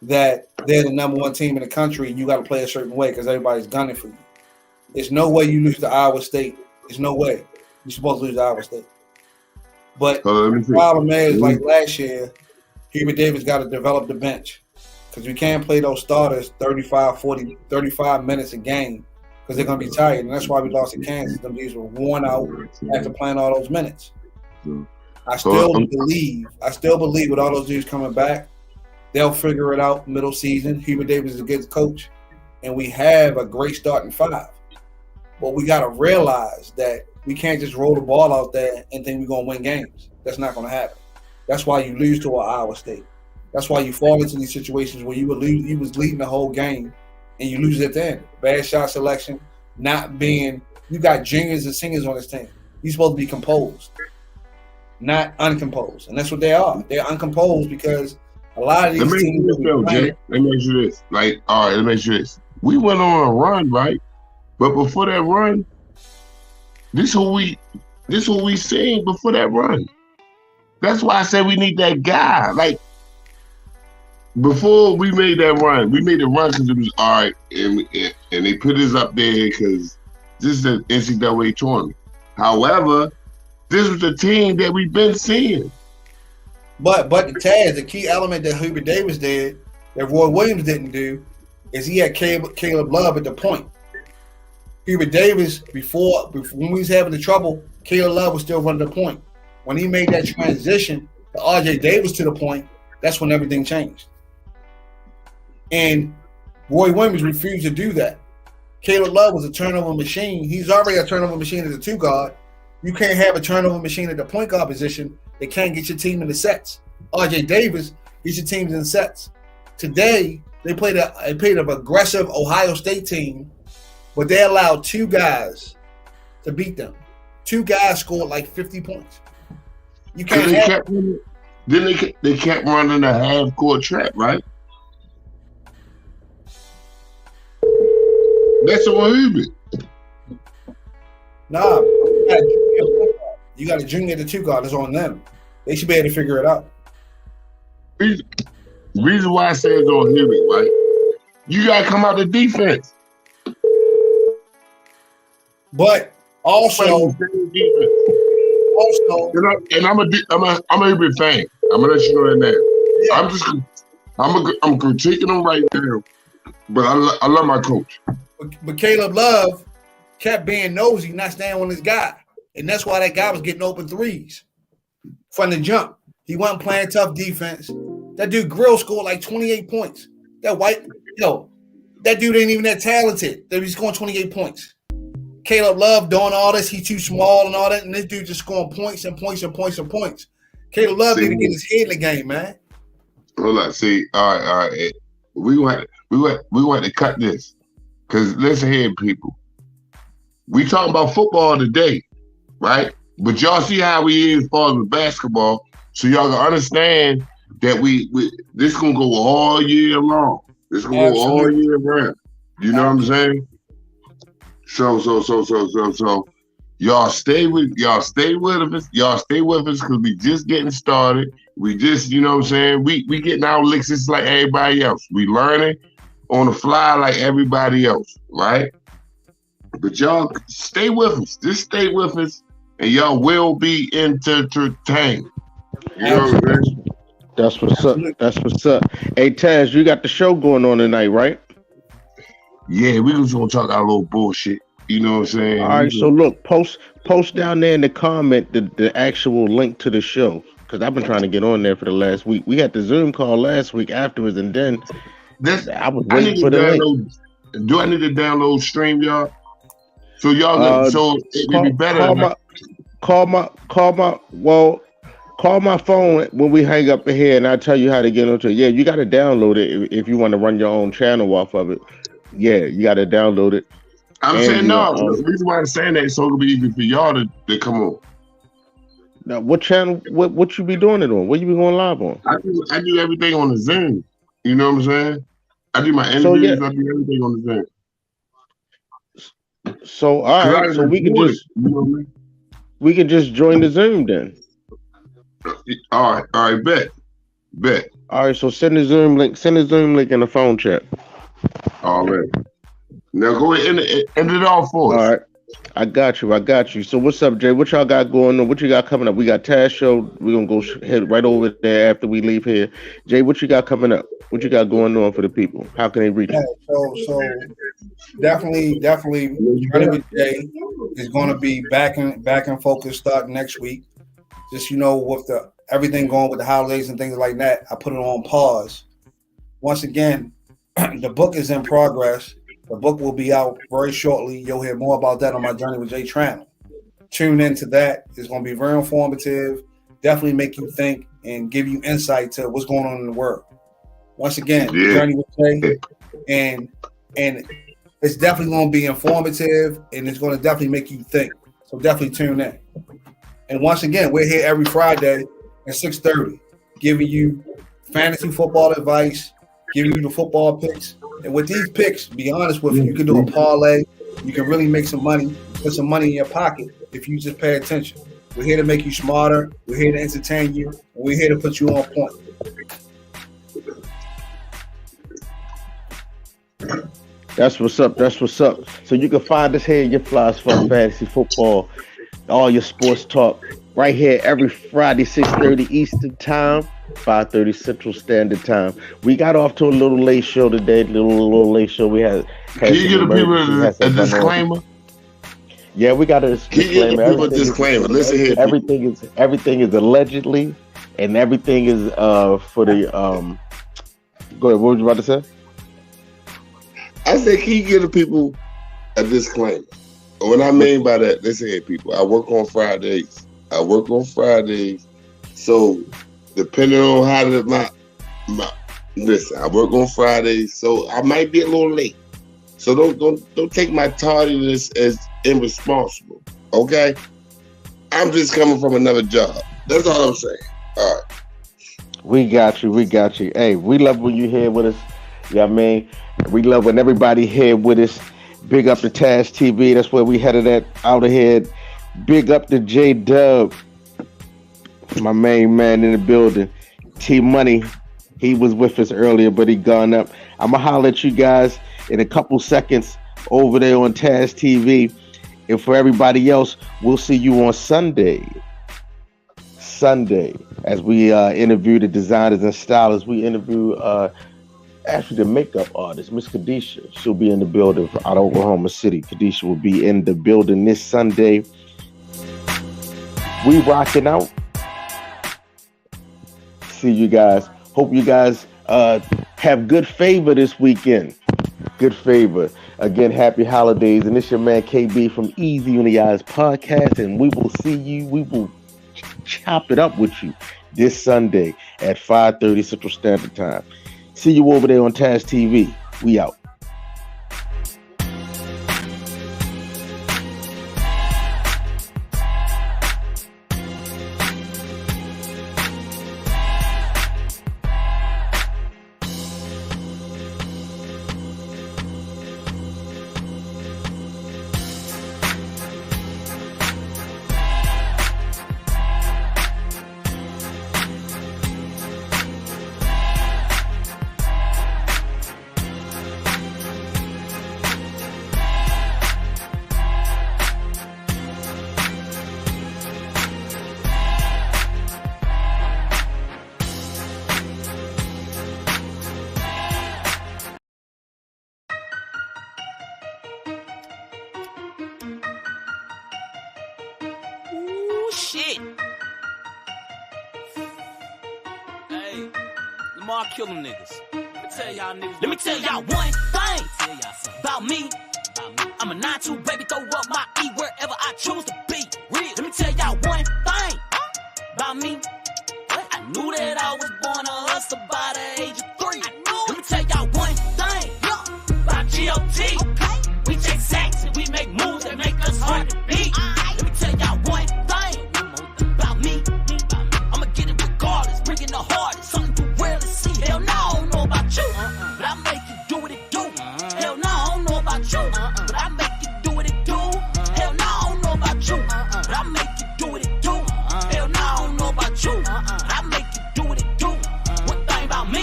that they're the number one team in the country and you got to play a certain way because everybody's gunning for you. There's no way you lose to Iowa State. There's no way. You're supposed to lose to Iowa State. But the problem is, like last year, Hubert Davis got to develop the bench because we can't play those starters 35 minutes a game because they're going to be tired. And that's why we lost to Kansas. Them dudes were worn out after playing all those minutes. I still believe with all those dudes coming back, they'll figure it out middle season. Hubert Davis is a good coach, and we have a great starting five. But we got to realize that we can't just roll the ball out there and think we're going to win games. That's not going to happen. That's why you lose to Iowa State. That's why you fall into these situations where you was leading the whole game and you lose at the end. Bad shot selection, not being – you got juniors and seniors on this team. You're supposed to be composed, not uncomposed. And that's what they are. They're uncomposed because a lot of these teams – Let me ask you this. Let me ask you this. We went on a run, right? But before that run, this what we saying before that run. That's why I said we need that guy. Like, before we made that run, we made the run because it was all right, and they put us up there because this is an NCAA tournament. However, this was the team that we've been seeing. But the key element that Hubert Davis did, that Roy Williams didn't do, is he had Caleb Love at the point. Hubert Davis, before when we was having the trouble, Caleb Love was still running the point. When he made that transition to R.J. Davis to the point, that's when everything changed. And Roy Williams refused to do that. Caleb Love was a turnover machine. He's already a turnover machine as a two guard. You can't have a turnover machine at the point guard position that can't get your team in the sets. R.J. Davis gets your teams in sets. Today, they played an aggressive Ohio State team, but they allowed two guys to beat them. Two guys scored like 50 points. You can't have they kept running a half-court trap, right? That's on Hubert. Nah, you got a junior at the two guard. It's on them. They should be able to figure it out. Reason why I say it's on Hubert, right? You got to come out the defense. But also, and I'm a big fan. I'm gonna let you know that now. Yeah. I'm critiquing him right now, but I love my coach. But Caleb Love kept being nosy, not staying on his guy, and that's why that guy was getting open threes from the jump. He wasn't playing tough defense. That dude Grill scored like 28 points. That dude ain't even that talented. That he's scoring 28 points. Caleb Love doing all this, he's too small and all that, and this dude just scoring points and points and points and points. Caleb Love need to get his head in the game, man. Hold on, see, all right. We want to cut this. Because listen here, people. We talking about football today, right? But y'all see how we is as far as basketball, so y'all can understand that we this gonna go all year long. This gonna go all year round. You know what I'm saying? So y'all stay with us. Y'all stay with us because we just getting started. We just, you know what I'm saying? We getting our licks just like everybody else. We learning on the fly like everybody else, right? But y'all stay with us. Just stay with us, and y'all will be entertained. You know what I'm saying? That's what's up. That's what's up. Hey, Taz, you got the show going on tonight, right? Yeah, we just gonna talk our little bullshit. You know what I'm saying? All right, so look, post down there in the comment the actual link to the show, because I've been trying to get on there for the last week. We had the Zoom call last week afterwards, and then I was waiting for the link. Do I need to download StreamYard? So y'all so it would be better. Call my phone when we hang up in here, and I'll tell you how to get onto it. Yeah, you got to download it if you want to run your own channel off of it. Yeah, you got to download it. I'm saying no. The reason why I'm saying that is so it'll be easy for y'all to come on. Now, what channel? What you be doing it on? What you be going live on? I do everything on the Zoom. You know what I'm saying? I do my interviews. I do everything on the Zoom. So all right, so we can just we can just join the Zoom then. All right, bet. All right, so send the Zoom link in the phone chat. All right. Now go ahead and end it all for us. All right. I got you. So what's up, Jay? What y'all got going on? What you got coming up? We got Taz show. We're going to go head right over there after we leave here. Jay, what you got coming up? What you got going on for the people? How can they reach you? So definitely, Journey with Jay is going to be back in focus starting next week. Just, with everything going with the holidays and things like that, I put it on pause. Once again, the book is in progress. The book will be out very shortly. You'll hear more about that on my Journey with Jay channel. Tune into that. It's going to be very informative. Definitely make you think and give you insight to what's going on in the world. Once again, Journey with Jay, and it's definitely going to be informative, and it's going to definitely make you think. So definitely tune in. And once again, we're here every Friday at 6:30, giving you fantasy football advice, giving you the football picks. And with these picks, to be honest with you, you can do a parlay. You can really make some money, put some money in your pocket if you just pay attention. We're here to make you smarter. We're here to entertain you. And we're here to put you on point. That's what's up. So you can find us here in your Flies for Fantasy Football, all your sports talk, right here every Friday, 6:30 Eastern Time, 5:30 Central Standard Time. We got off to a little late show today. Little late show. We had Can you give the people a disclaimer? Yeah, we got a disclaimer. Can you give the people a disclaimer? Listen here. Everything is allegedly, and everything is for the Go ahead. What were you about to say? I said, can you give the people a disclaimer? What I mean by that, listen here, people. I work on Fridays. So depending on how listen, I work on Fridays, so I might be a little late. So don't take my tardiness as irresponsible. Okay? I'm just coming from another job. That's all I'm saying. All right. We got you. Hey, we love when you here with us. You know what I mean? We love when everybody here with us. Big up to Taz TV. That's where we headed at out of here. Big up to J Dub, my main man in the building. T Money, he was with us earlier, but he gone up. I'm gonna holler at you guys in a couple seconds over there on Taz TV. And for everybody else, we'll see you on Sunday. As we interview the designers and stylists. We interview actually the makeup artist, Miss Kadisha. She'll be in the building out of Oklahoma City. Kadisha will be in the building this Sunday. We rocking out. See you guys. Hope you guys have good favor this weekend. Good favor. Again, happy holidays. And this your man KB from Easy on the Eyes podcast. And we will see you. We will chop it up with you this Sunday at 5:30 Central Standard Time. See you over there on Taz TV. We out. Shit. Hey, Lamar kill them niggas. Let me tell y'all one thing about me. I'm a 9-2 baby, throw up my E wherever I choose to be. Let me tell y'all one thing about me. I knew that I was born a hustler by the age of 3. Let me tell y'all one thing about G.O.T. We take sacks and we make moves that make us hard to beat. Let me tell y'all one thing about me. I'ma get it regardless, bringing the hardest, something you rarely see. Hell no, I don't know about you, but I make you do what it do. Hell no, I don't know about you, but I make you do what it do. Hell no, I don't know about you, but I make you do what it do. Hell no, I don't know about you, but I make you do what it do. One thing about me,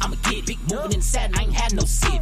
I'ma get it. Big moving in the Saturn, I ain't had no city.